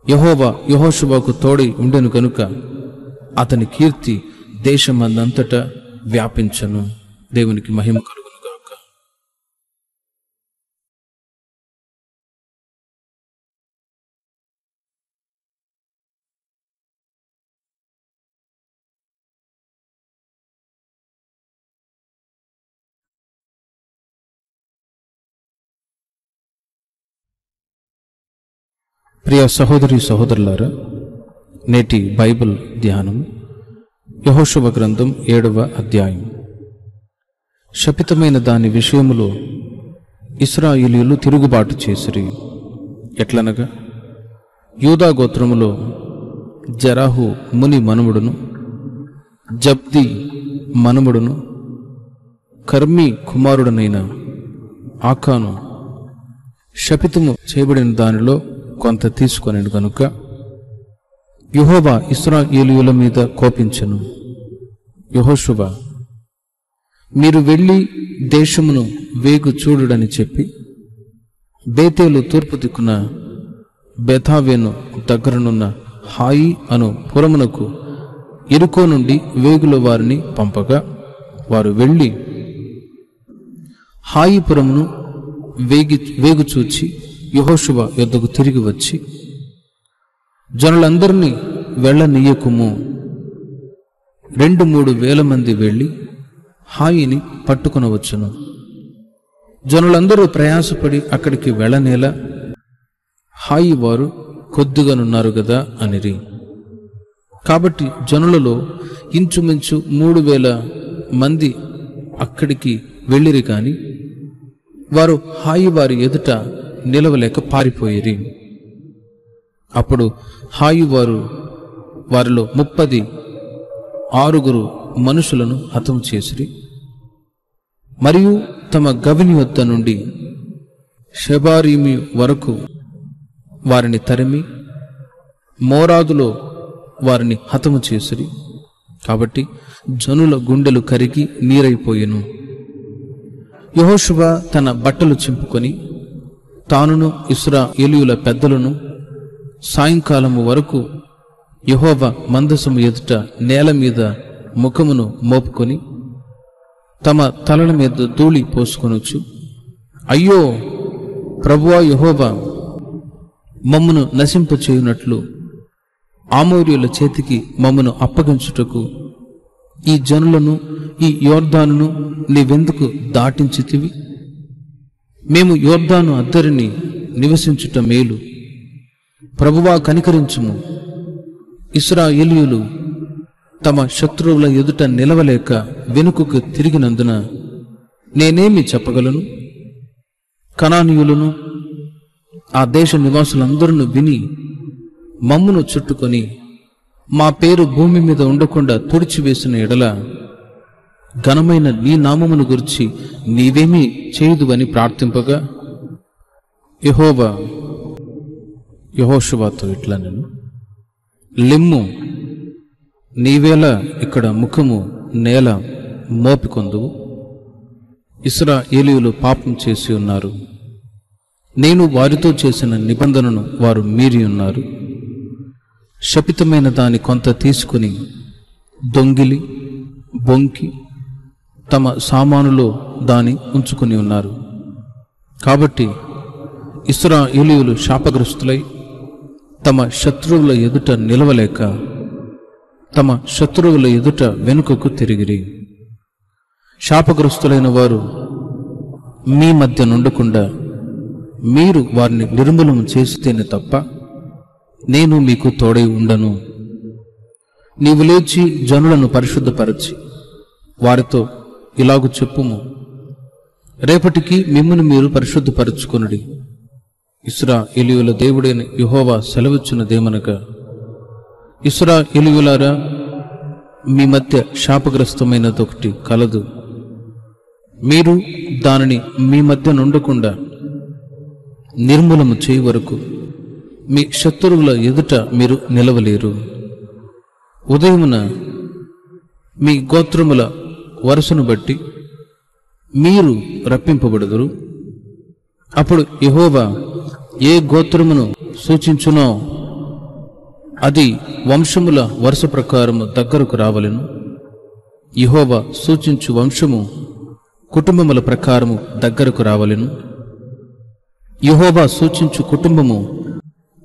యెహోవా యెహోషువకు తోడై ఉండెను గనుక అతని కీర్తి దేశమందంతటా వ్యాపించను. దేవునికి మహిమ కలుగును గాక. ప్రియ సహోదరి సహోదరులారా, నేటి బైబిల్ ధ్యానం యెహోషువ గ్రంథం 7వ అధ్యాయం. శపితమైన దాని విషయములో ఇశ్రాయేలీయులు తిరుగుబాటు చేసిరి. ఎట్లనగా, యూదా గోత్రములో జరాహు ముని మనుమడును, జబ్ది మనుమడును, కర్మీ కుమారుడనైన ఆకాను శపితము చేయబడిన దానిలో కొంత తీసుకొనెను గనుక యెహోవా ఇశ్రాయేలీయుల మీద కోపించెను. యెహోషువ, మీరు వెళ్ళి దేశమును వేగు చూడుడని చెప్పి బేతేలు తూర్పు దిక్కున బెతావేను దగ్గరనున్న హాయి అను పురమునకు యెరికో నుండి వేగుల వారిని పంపగా వారు వెళ్ళి హాయి పురమును వేగు చూచి యెహోషువ యొద్దకు తిరిగి వచ్చి, జనులందరినీ వెళ్ళనీయకుము, 2-3 వేల మంది వెళ్ళి హాయిని పట్టుకొనవచ్చును. జనులందరూ ప్రయాసపడి అక్కడికి వెళ్ళనేలా హాయి వారు కొద్దిగానున్నారు గదా అనిరి. కాబట్టి జనులలో ఇంచుమించు 3,000 మంది అక్కడికి వెళ్ళిరి కాని వారు హాయి వారి ఎదుట నిలవలేక పారిపోయిరి. అప్పుడు హాయి వారు వారిలో 36 మనుషులను హతం చేసిరి. మరియు తమ గవిని వద్ద నుండి షెబారీమి వరకు వారిని తరిమి మోరాదులో వారిని హతము చేసిరి. కాబట్టి జనుల గుండెలు కరిగి నీరైపోయెను. యెహోషువ తన బట్టలు చింపుకొని తానును ఇశ్రాయేలీయుల పెద్దలను సాయంకాలము వరకు యెహోవా మందసము ఎదుట నేల మీద ముఖమును మోపుకొని తమ తలల మీద ధూళి పోసుకొనొచ్చు, అయ్యో ప్రభువా యెహోవా, మమ్మను నశింపచేయునట్లు ఆమోరీయుల చేతికి మమ్మను అప్పగించుటకు ఈ జనులను, ఈ యోర్దానును నీవెందుకు దాటించితివి? మేము యోర్దాను అద్దరిని నివసించుట మేలు. ప్రభువా కనికరించుము. ఇశ్రాయేలీయులు తమ శత్రువుల ఎదుట నిలవలేక వెనుకకు తిరిగినందున నేనేమి చెప్పగలను? కనానీయులను ఆ దేశ నివాసులందరూ విని మమ్మును చుట్టుకొని మా పేరు భూమి మీద ఉండకుండా తుడిచివేసిన ఎడల ఘనమైన నీ నామమును గురించి నీవేమీ చేయుదువని ప్రార్థింపగా యెహోవా యెహోషువతో ఇట్లా నేను లిమ్ము, నీవేళ ఇక్కడ ముఖము నేల మోపికొందువు. ఇశ్రాయేలీయులు పాపం చేసి ఉన్నారు. నేను వారితో చేసిన నిబంధనను వారు మీరి ఉన్నారు. శపితమైన దాని కొంత తీసుకుని దొంగిలి బొంకి తమ సామానులో దాని ఉంచుకుని ఉన్నారు. కాబట్టి ఇశ్రాయేలీయులు శాపగ్రస్తులై తమ శత్రువుల ఎదుట నిలవలేక తమ శత్రువుల ఎదుట వెనుకకు తిరిగిరి. శాపగ్రస్తులైన వారు మీ మధ్య నుండకుండా మీరు వారిని నిర్మూలన చేస్తేనే తప్ప నేను మీకు తోడై ఉండను. నీవు లేచి జనులను పరిశుద్ధపరచి వారితో ఇలాగు చెప్పుము, రేపటికి మిమ్మును మీరు పరిశుద్ధపరచుకొనుడి. ఇశ్రాయేలీయుల దేవుడైన యెహోవా సెలవిచ్చినదేమనగా, ఇశ్రాయేలీయులారా, మీ మధ్య శాపగ్రస్తమైనదొకటి కలదు. మీరు దానిని మీ మధ్య నుండకుండా నిర్మూలము చేయ వరకు మీ శత్రువుల ఎదుట మీరు నిలవలేరు. ఉదయమున మీ గోత్రముల వరుసను బట్టి మీరు రప్పింపబడుదురు. అప్పుడు యెహోవా ఏ గోత్రమును సూచించునో అది వంశముల వరుస ప్రకారము దగ్గరకు రావలెను. యెహోవా సూచించు వంశము కుటుంబముల ప్రకారము దగ్గరకు రావలెను. యెహోవా సూచించు కుటుంబము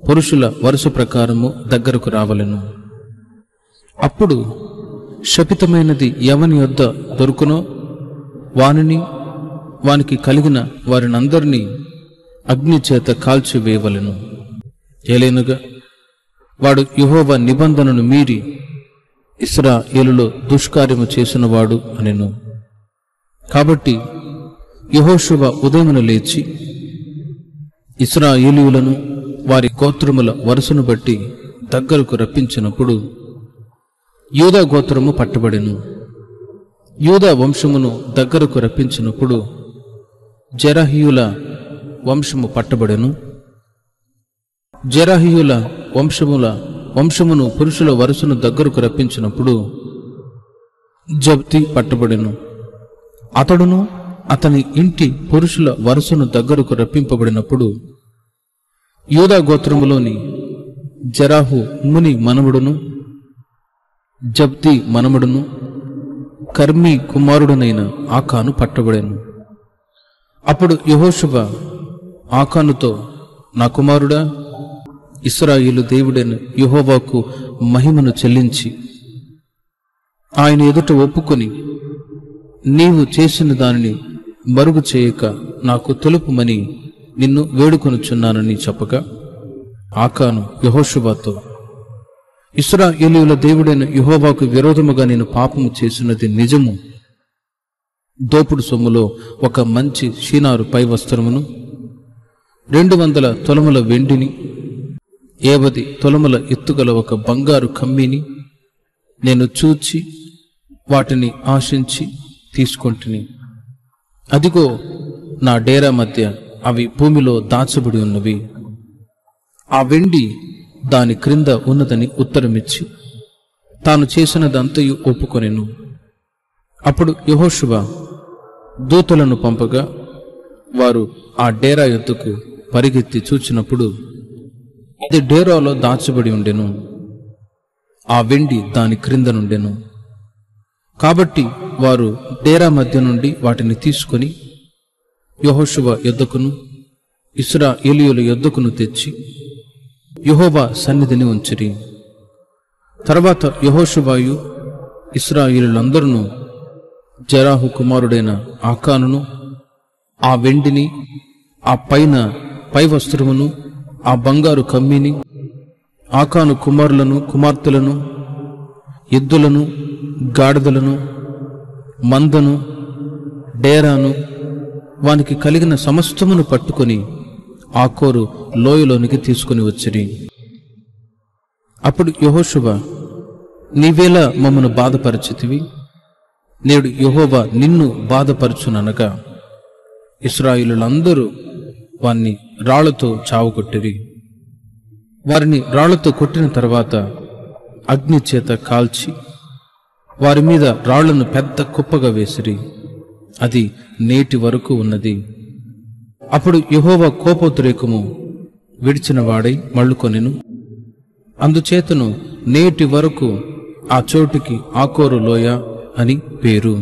పురుషుల వరుస ప్రకారము దగ్గరకు రావలెను. అప్పుడు శపితమైనది ఎవని యొద్ద దొరుకునో వానిని వానికి కలిగిన వారినందరినీ అగ్ని చేత కాల్చివేయవలెను. ఏలైనగా వాడు యెహోవా నిబంధనను మీరి ఇశ్రాయేలులో దుష్కార్యము చేసినవాడు అనెను. కాబట్టి యెహోషువ ఉదయమున లేచి ఇశ్రాయేలీయులను వారి గోత్రముల వరుసను బట్టి దగ్గరకు రప్పించినప్పుడు యూదా గోత్రము పట్టబడెను. యూదా వంశమును దగ్గరకు రప్పించినప్పుడు జెరహీయుల వంశము పట్టబడెను. జెరహీయుల వంశమును పురుషుల వరుసను దగ్గరకు రప్పించినప్పుడు జబ్ది పట్టబడెను. అతడును అతని ఇంటి పురుషుల వరుసను దగ్గరకు రప్పింపబడినప్పుడు యూదా గోత్రములోని జెరాహు ముని మనముడును జబ్ది మనముడును కర్మీ కుమారుడునైన ఆకాను పట్టబడెను. అప్పుడు యెహోషువ ఆకానుతో, నా కుమారుడా, ఇశ్రాయేలు దేవుడైన యెహోవాకు మహిమను చెల్లించి ఆయన ఎదుట ఒప్పుకొని నీవు చేసిన దానిని మరుగు చేయక నాకు తెలుపుమని నిన్ను వేడుకొనుచున్నానని చెప్పగా, ఆకాను యెహోషువతో, ఇశ్రాయేలీయుల దేవుడైన యెహోవాకు విరోధముగా నేను పాపము చేసినది నిజము. దోపుడు సొమ్ములో ఒక మంచి షీనారు పై వస్త్రమును 200 తులముల వెండిని 50 తులముల ఎత్తుగల ఒక బంగారు కమ్మీని నేను చూచి వాటిని ఆశించి తీసుకొంటిని. అదిగో నా డేరా మధ్య అవి భూమిలో దాచబడి ఉన్నవి. ఆ వెండి దాని క్రింద ఉన్నదని ఉత్తరమిచ్చి తాను చేసినదంతయు ఒప్పుకొనెను. అప్పుడు యెహోషువ దూతలను పంపగా వారు ఆ డేరా యొద్దకు పరిగెత్తి చూచినప్పుడు అది డేరాలో దాచబడి ఉండెను. ఆ వెండి దాని క్రింద నుండెను. కాబట్టి వారు డేరా మధ్య నుండి వాటిని తీసుకొని యెహోషువ యొద్దకును ఇశ్రాయేలీయుల యొద్దకును తెచ్చి యెహోవా సన్నిధిని ఉంచిరి. తర్వాత యెహోషువయు ఇశ్రాయేలీయులందరూ జెరాహు కుమారుడైన ఆకానును ఆ వెండిని, ఆ పై వస్త్రమును, ఆ బంగారు కమ్మీని, ఆకాను కుమారులను కుమార్తెలను, ఎద్దులను, గాడిదలను, మందను, డేరాను, వానికి కలిగిన సమస్తమును పట్టుకొని ఆకోరు లోయలోనికి తీసుకుని వచ్చిరి. అప్పుడు యెహోషువ, నీవేలా మమ్మను బాధపరచితివి? నేడు యెహోవా నిన్ను బాధపరచుననగా ఇశ్రాయేలులందరూ వారిని రాళ్లతో చావుకొట్టిరి. వారిని రాళ్లతో కొట్టిన తర్వాత అగ్ని చేత కాల్చి వారి మీద రాళ్లను పెద్ద కుప్పగా వేసిరి. అది నేటి వరకు ఉన్నది. అప్పుడు యెహోవా కోపోద్రేకము విడిచిన వాడై మళ్ళుకొనెను. అందుచేతను నేటి వరకు ఆ చోటికి ఆకోరు లోయ అని పేరు.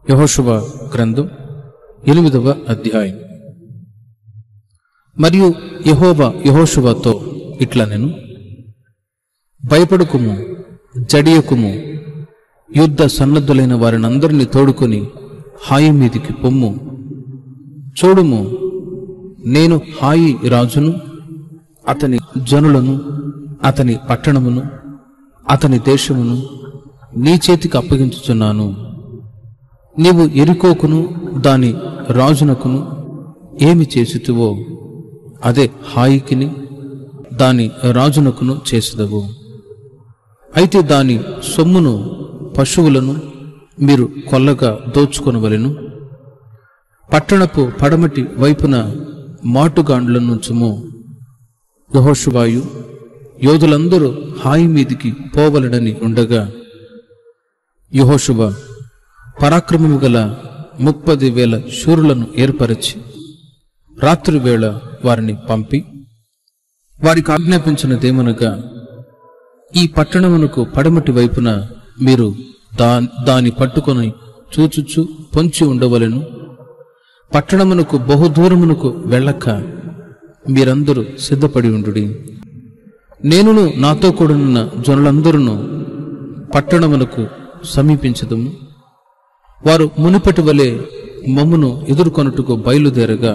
యెహోషువ గ్రంథం 8వ అధ్యాయం. మరియు యెహోవా యెహోషువతో ఇట్లనెను, భయపడుకుము, జడియకుము, యుద్ధ సన్నద్ధులైన వారినందరినీ తోడుకొని హాయి మీదికి పొమ్ము. చూడుము, నేను హాయి రాజును, అతని జనులను, అతని పట్టణమును, అతని దేశమును నీ చేతికి అప్పగించుచున్నాను. నీవు ఎరికోకును దాని రాజునకును ఏమి చేసితివో అదే హాయికిని దాని రాజునకును చేసిదవు. అయితే దాని సొమ్మును, పశువులను మీరు కొల్లగా దోచుకొనవలెను. పట్టణపు పడమటి వైపున మాటుగాండ్లనుంచుము. యెహోషువయు యోధులందరూ హాయి మీదికి పోవలడని ఉండగా, యెహోషువ పరాక్రమము గల 30,000 శూరులను ఏర్పరచి రాత్రి వేళ వారిని పంపి వారికి ఆజ్ఞాపించినదేమనగా, ఈ పట్టణమునకు పడమటి వైపున మీరు దాని పట్టుకొని చూచుచు పొంచి ఉండవలెను. పట్టణమునకు బహుదూరమునకు వెళ్ళక మీరందరూ సిద్ధపడి ఉండుడి. నేనును నాతో కూడనున్న జనులందరూ పట్టణమునకు సమీపించదము. వారు మునుపటి వలె మమ్మును ఎదుర్కొనుటకు బయలుదేరగా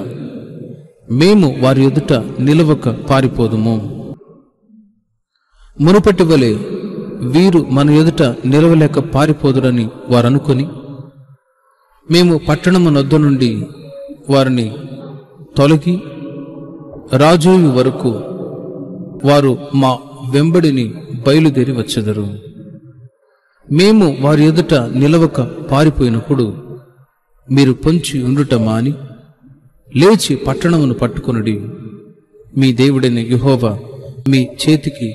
మేము వారి ఎదుట నిలవక పారిపోదుము. మునుపటి వలె వీరు మన ఎదుట నిలవలేక పారిపోదురని వారనుకొని మేము పట్టణమునొద్ద నుండి వారిని తొలగి రాజోయు వరకు వారు మా వెంబడిని బయలుదేరి వచ్చెదరు. మేము వారి ఎదుట నిలవక పారిపోయినప్పుడు మీరు పొంచి ఉండుట మాని లేచి పట్టణమును పట్టుకొనుడి. మీ దేవుడైన యెహోవా మీ చేతికి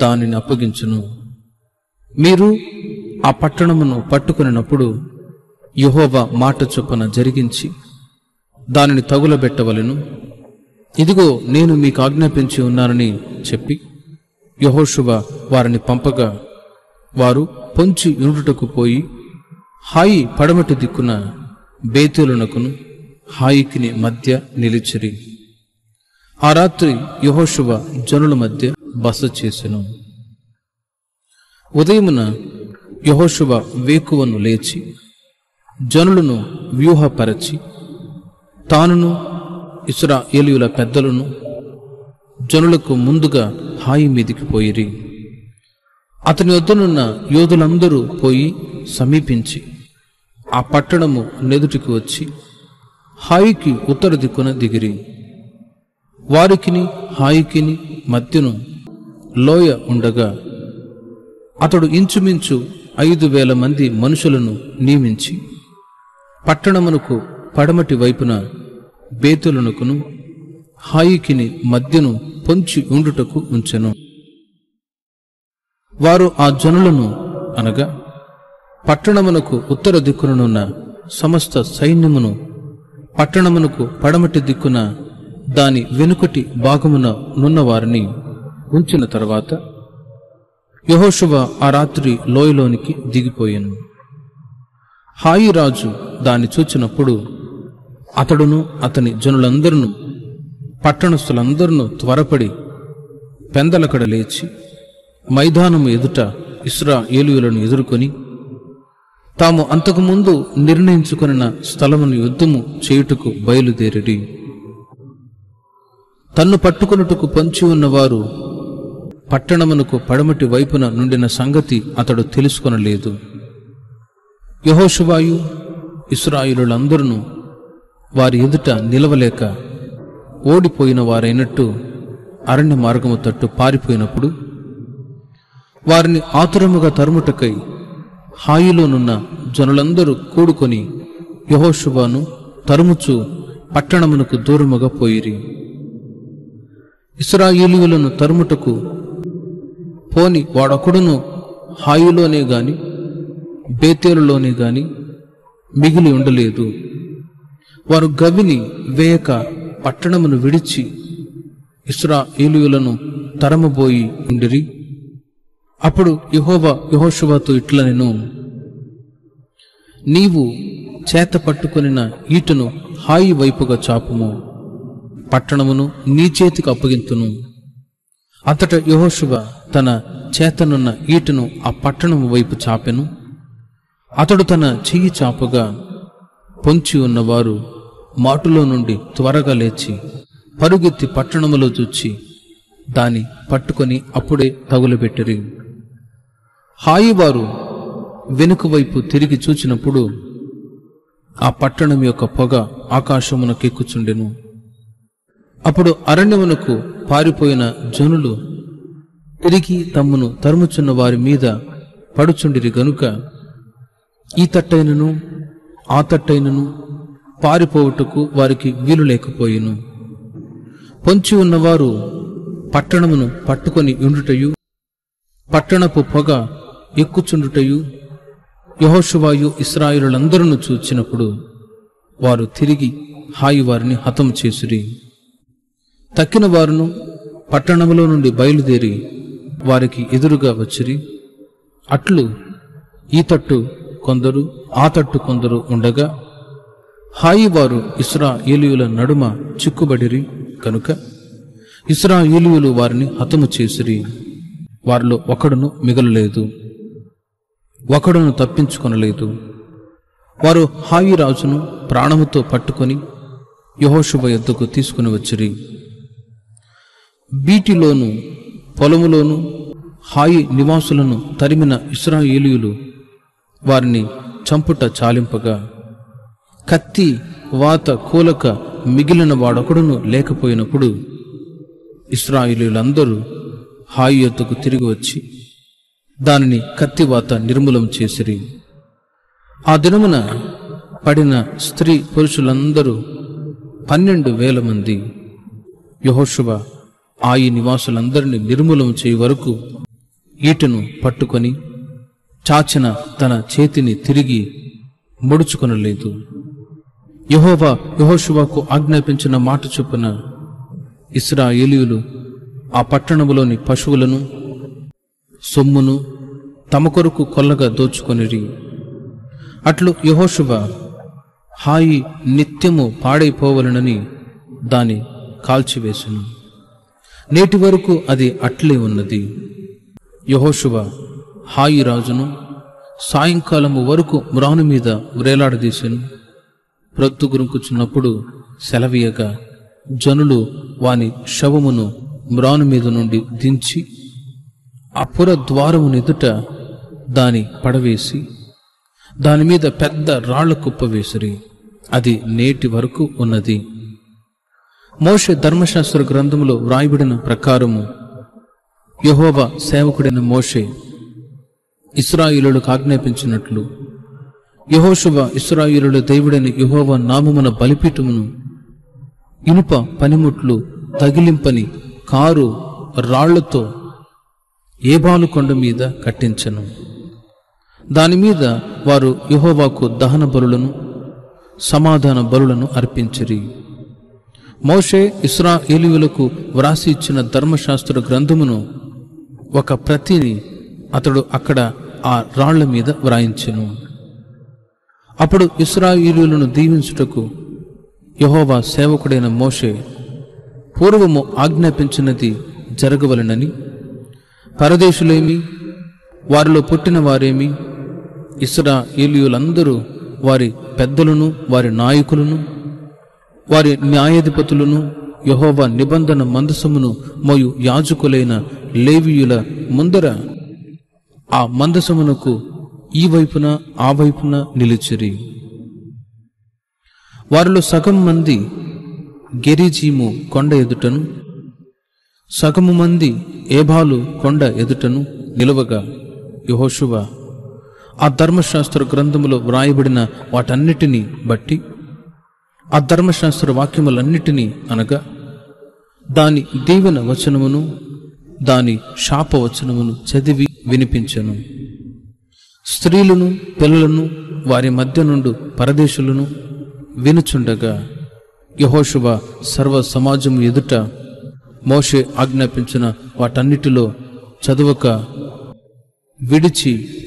దానిని అప్పగించును. మీరు ఆ పట్టణమును పట్టుకొనినప్పుడు యెహోవా మాట చొప్పున జరిగించి దానిని తగులబెట్టవలెను. ఇదిగో నేను మీకు ఆజ్ఞాపించి ఉన్నానని చెప్పి యెహోషువ వారిని పంపగా వారు పొంచి యుండుటకు పోయి హాయి పడమటి దిక్కున బేతేలునకును హాయికిని మధ్య నిలిచిరి. ఆ రాత్రి యెహోషువ జనుల మధ్య బస చేసెను. ఉదయమున యెహోషువ వేకువను లేచి జనులను వ్యూహపరచి తానును ఇశ్రాయేలీయుల పెద్దలను జనులకు ముందుగా హాయి మీదికి పోయిరి. అతని వద్దనున్న యోధులందరూ పోయి సమీపించి ఆ పట్టణము నెదుటికి వచ్చి హాయికి ఉత్తర దిక్కున దిగిరి. వారికిని హాయికిని మధ్యను లోయ ఉండగా అతడు ఇంచుమించు 5,000 మంది మనుషులను నియమించి పట్టణమునకు పడమటి వైపున బేతులనుకును హాయికిని మధ్యను పొంచి ఉండుటకు ఉంచెను. వారు ఆ జనులను అనగా పట్టణమునకు ఉత్తర దిక్కునున్న సమస్త సైన్యమును పట్టణమునకు పడమటి దిక్కున దాని వెనుకటి భాగమున నున్నవారిని ఉంచిన తరువాత యెహోషువ ఆ రాత్రి లోయలోనికి దిగిపోయెను. హాయి రాజు దాన్ని చూచినప్పుడు అతడును అతని జనులందరూ పట్టణస్థులందరూ త్వరపడి పెందలకడ లేచి మైదానము ఎదుట ఇశ్రాయేలీయులను ఎదుర్కొని తాము అంతకుముందు నిర్ణయించుకొనిన స్థలమును యుద్ధము చేయుటకు బయలుదేరిరి. తన్ను పట్టుకొనుటకు పొంచి ఉన్నవారు పట్టణమునకు పడమటి వైపున నుండిన సంగతి అతడు తెలుసుకొనలేదు. యెహోషువయు ఇశ్రాయేలీయులందరూ వారి ఎదుట నిలవలేక ఓడిపోయిన వారైనట్టు అరణ్య మార్గము తట్టు పారిపోయినప్పుడు వారిని ఆతురముగా తరుముటకై హాయిలోనున్న జనులందరూ కూడుకొని యెహోషువను తరుముచు పట్టణమునకు దూరముగా పోయిరి. ఇశ్రాయేలీయులను తరుముటకు పోని వాడొకడును హాయిలోనే గాని బేతేలులోనే గాని మిగిలి ఉండలేదు. వారు గవిని వేయక పట్టణమును విడిచి ఇశ్రాయేలీయులను తరమబోయి ఉండిరి. అప్పుడు యెహోవా యెహోషువతో ఇట్లనెను, నీవు చేత పట్టుకొనిన ఈటను హాయి వైపుగా చాపుము, పట్టణమును నీ చేతికి అప్పగింతును. అంతటా యెహోషువ తన చేతనున్న ఈటను ఆ పట్టణము వైపు చాపెను. అతడు తన చెయ్యి చాపగా పొంచి ఉన్నవారు మాటులో నుండి త్వరగా లేచి పరుగెత్తి పట్టణములో చూచి దాని పట్టుకొని అప్పుడే తగులబెట్టిరి. హాయివారు వెనుక వైపు తిరిగి చూచినప్పుడు ఆ పట్టణం యొక్క పొగ ఆకాశమునకెక్కుచుండెను. అప్పుడు అరణ్యమునకు పారిపోయిన జనులు తిరిగి తమ్మును తరుముచున్న వారి మీద పడుచుండిరి గనుక ఈ తట్టైనను ఆ తట్టైనను పారిపోవుటకు వారికి వీలు లేకపోయిను. పొంచి ఉన్నవారు పట్టణమును పట్టుకొని ఉండుటయు పట్టణపు పొగ ఎక్కుచుండుటయు యెహోషువయు ఇశ్రాయేలులందరూ చూచినప్పుడు వారు తిరిగి హాయి వారిని హతము చేసిరి. తక్కిన వారును పట్టణములో నుండి బయలుదేరి వారికి ఎదురుగా వచ్చిరి. అట్లు ఈ తట్టు కొందరు ఆ తట్టు కొందరు ఉండగా హాయి వారు ఇశ్రాయేలీయుల నడుమ చిక్కుబడిరి కనుక ఇశ్రాయేలీయులు వారిని హతము చేసిరి. వారిలో ఒకడును మిగలలేదు, ఒకడును తప్పించుకొనలేదు. వారు హాయి రాజును ప్రాణముతో పట్టుకొని యెహోషువ యొద్దకు తీసుకుని వచ్చిరి. బీటిలోను పొలములోను హాయి నివాసులను తరిమిన ఇశ్రాయేలీయులు వారిని చంపుట చాలింపగా కత్తి వాత కూలక మిగిలిన వాడొకడును లేకపోయినప్పుడు ఇశ్రాయేలీయులందరూ హాయి యొద్దకు తిరిగి వచ్చి దానిని కత్తివాత నిర్మూలం చేసిరి. ఆ దినమున పడిన స్త్రీ పురుషులందరూ 12,000 మంది. యెహోషువ హాయి నివాసులందరినీ నిర్మూలం చేయ వరకు ఈటను పట్టుకొని చాచిన తన చేతిని తిరిగి ముడుచుకొనలేదు. యెహోవా యెహోషువకు ఆజ్ఞాపించిన మాట చొప్పున ఇశ్రాయేలీయులు ఆ పట్టణములోని పశువులను సొమ్మును తమ కొరకు కొల్లగా దోచుకొనిరి. అట్లు యెహోషువ హాయి నిత్యము పాడైపోవలనని దాని కాల్చివేసెను. నేటి వరకు అది అట్లే ఉన్నది. యెహోషువ హాయి రాజును సాయంకాలము వరకు మ్రాను మీద వ్రేలాడదీసెను. ప్రొద్దుగురుకుచున్నప్పుడు సెలవీయగా జనులు వాని శవమును మ్రాను మీద నుండి దించి ఆ పుర ద్వారమునెదుట దాని పడవేసి దానిమీద పెద్ద రాళ్ల కుప్ప వేసిరి. అది నేటి వరకు ఉన్నది. మోషే ధర్మశాస్త్ర గ్రంథములో వ్రాయబడిన ప్రకారము యెహోవా సేవకుడైన మోషే ఇశ్రాయేలులకు ఆజ్ఞాపించినట్లు యెహోషువ ఇశ్రాయేలుల దేవుడైన యెహోవా నామమున బలిపీఠమును ఇనుప పనిముట్లు తగిలింపని కారు రాళ్లతో ఏబాలు కొండ మీద కట్టించెను. దానిమీద వారు యెహోవాకు దహన బలులను సమాధాన బలులను అర్పించిరి. మోషే ఇశ్రాయేలీయులకు వ్రాసి ఇచ్చిన ధర్మశాస్త్ర గ్రంథమును ఒక ప్రతిని అతడు అక్కడ ఆ రాళ్ల మీద వ్రాయించెను. అప్పుడు ఇశ్రాయేలీయులను దీవించుటకు యెహోవా సేవకుడైన మోషే పూర్వము ఆజ్ఞాపించినది జరగవలెనని పరదేశులేమి వారిలో పుట్టిన వారేమి ఇశ్రాయేలీయులందరూ వారి పెద్దలను వారి నాయకులను వారి న్యాయాధిపతులను యెహోవా నిబంధన మందసమును మోయు యాజకులైన లేవీయుల ముందర ఆ మందసమునకు ఈ వైపున ఆ వైపున నిలిచిరి. వారిలో సగం మంది గెరిజీము కొండ ఎదుటను సగము మంది ఏబాలు కొండ ఎదుటను నిలువగా యెహోషువ ఆ ధర్మశాస్త్ర గ్రంథములో వ్రాయబడిన వాటన్నిటినీ బట్టి ఆ ధర్మశాస్త్ర వాక్యములన్నిటినీ అనగా దాని దీవెన వచనమును దాని శాపవచనమును చదివి వినిపించెను. స్త్రీలను పిల్లలను వారి మధ్య నుండి మోషే ఆజ్ఞాపించిన వాటన్నిటిలో చదవక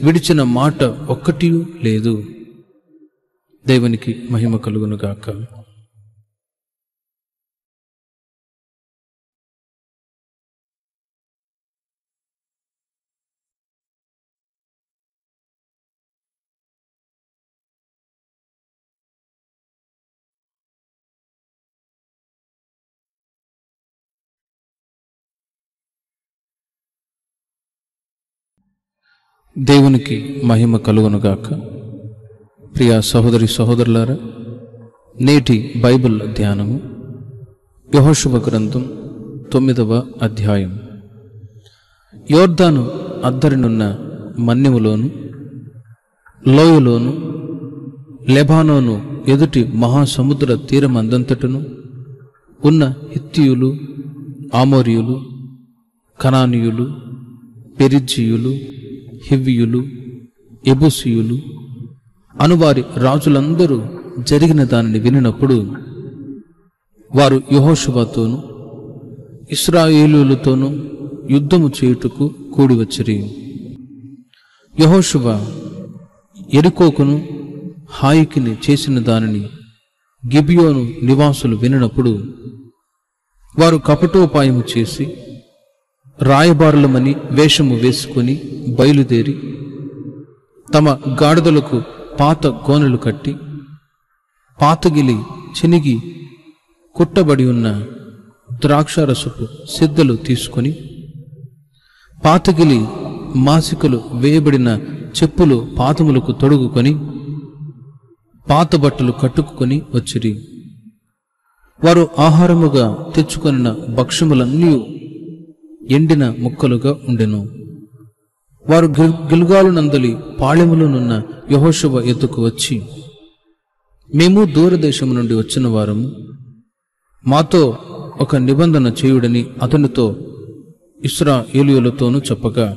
విడిచిన మాట ఒక్కటి లేదు. దేవునికి మహిమ కలుగునుగాక. దేవునికి మహిమ కలుగునుగాక. ప్రియ సహోదరి సహోదరులారా, నేటి బైబిల్ ధ్యానము యెహోషువ గ్రంథం 9వ అధ్యాయం. యోర్దాను అద్దరినున్న మన్యములోను లోయలోను లెబానోను ఎదుటి మహాసముద్ర తీరమందంతటను ఉన్న హిత్తీయులు, ఆమోరీయులు, కనానీయులు, పెరిజ్జీయులు, హివ్వీయులు, యెబూసీయులు అనువారి రాజులందరూ జరిగిన దానిని వినినప్పుడు వారు యెహోషువతోనూ ఇశ్రాయేలీయులతోనూ యుద్ధము చేయుటకు కూడి వచ్చిరి. యెహోషువ యెరికోకును హాయికిని చేసిన దానిని గిబియోను నివాసులు వినినప్పుడు వారు కపటోపాయము చేసి రాయబారులమని వేషము వేసుకొని బయలుదేరి తమ గాడిదలకు పాత గోనెలు కట్టి పాతగిలి చినిగి కుట్టబడి ఉన్న ద్రాక్షారసపు సిద్ధలు తీసుకొని పాతగిలి మాసికలు వేయబడిన చెప్పులు పాదములకు తొడుగుకొని పాత బట్టలు కట్టుకుని వచ్చిరి. వారు ఆహారముగా తెచ్చుకొనిన భక్ష్యములన్నీ ఎండిన ముక్కలుగా ఉండెను. వారు గిల్గాలు నందలి పాళెములోనున్న యెహోషువ ఎద్దుకు వచ్చి, మేము దూరదేశము నుండి వచ్చిన వారము, మాతో ఒక నిబంధన చేయుడని అతనితో ఇశ్రాయేలీయులతోనూ చెప్పగా,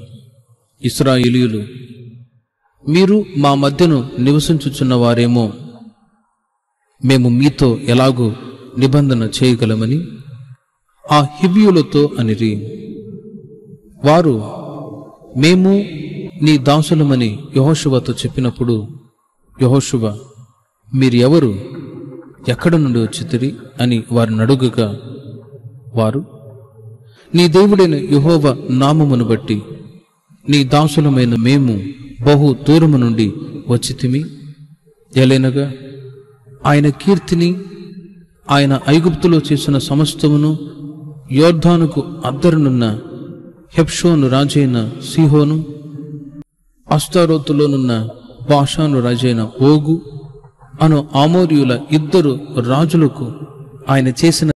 ఇశ్రాయేలీయులు, మీరు మా మధ్యను నివసించుచున్న వారేమో, మేము మీతో ఎలాగూ నిబంధన చేయగలమని ఆ హివ్వీయులతో అనిరి. వారు, మేము నీ దాసులమని యెహోషువతో చెప్పినప్పుడు, యెహోషువ, మీరు ఎవరు, ఎక్కడ నుండి వచ్చితిరి అని వారిని అడుగగా, వారు, నీ దేవుడైన యెహోవా నామమును బట్టి నీ దాసులమైన మేము బహు దూరము నుండి వచ్చితిమి. ఎలైనగా ఆయన కీర్తిని, ఆయన ఐగుప్తులో చేసిన సమస్తమును, యోర్దానుకు అద్దరునున్న హెబ్షోను రాజైన సీహోను, అస్తారోతులోనున్న బాషాను రాజైన ఓగు అను ఆమోరీయుల 2 రాజులకు ఆయన చేసిన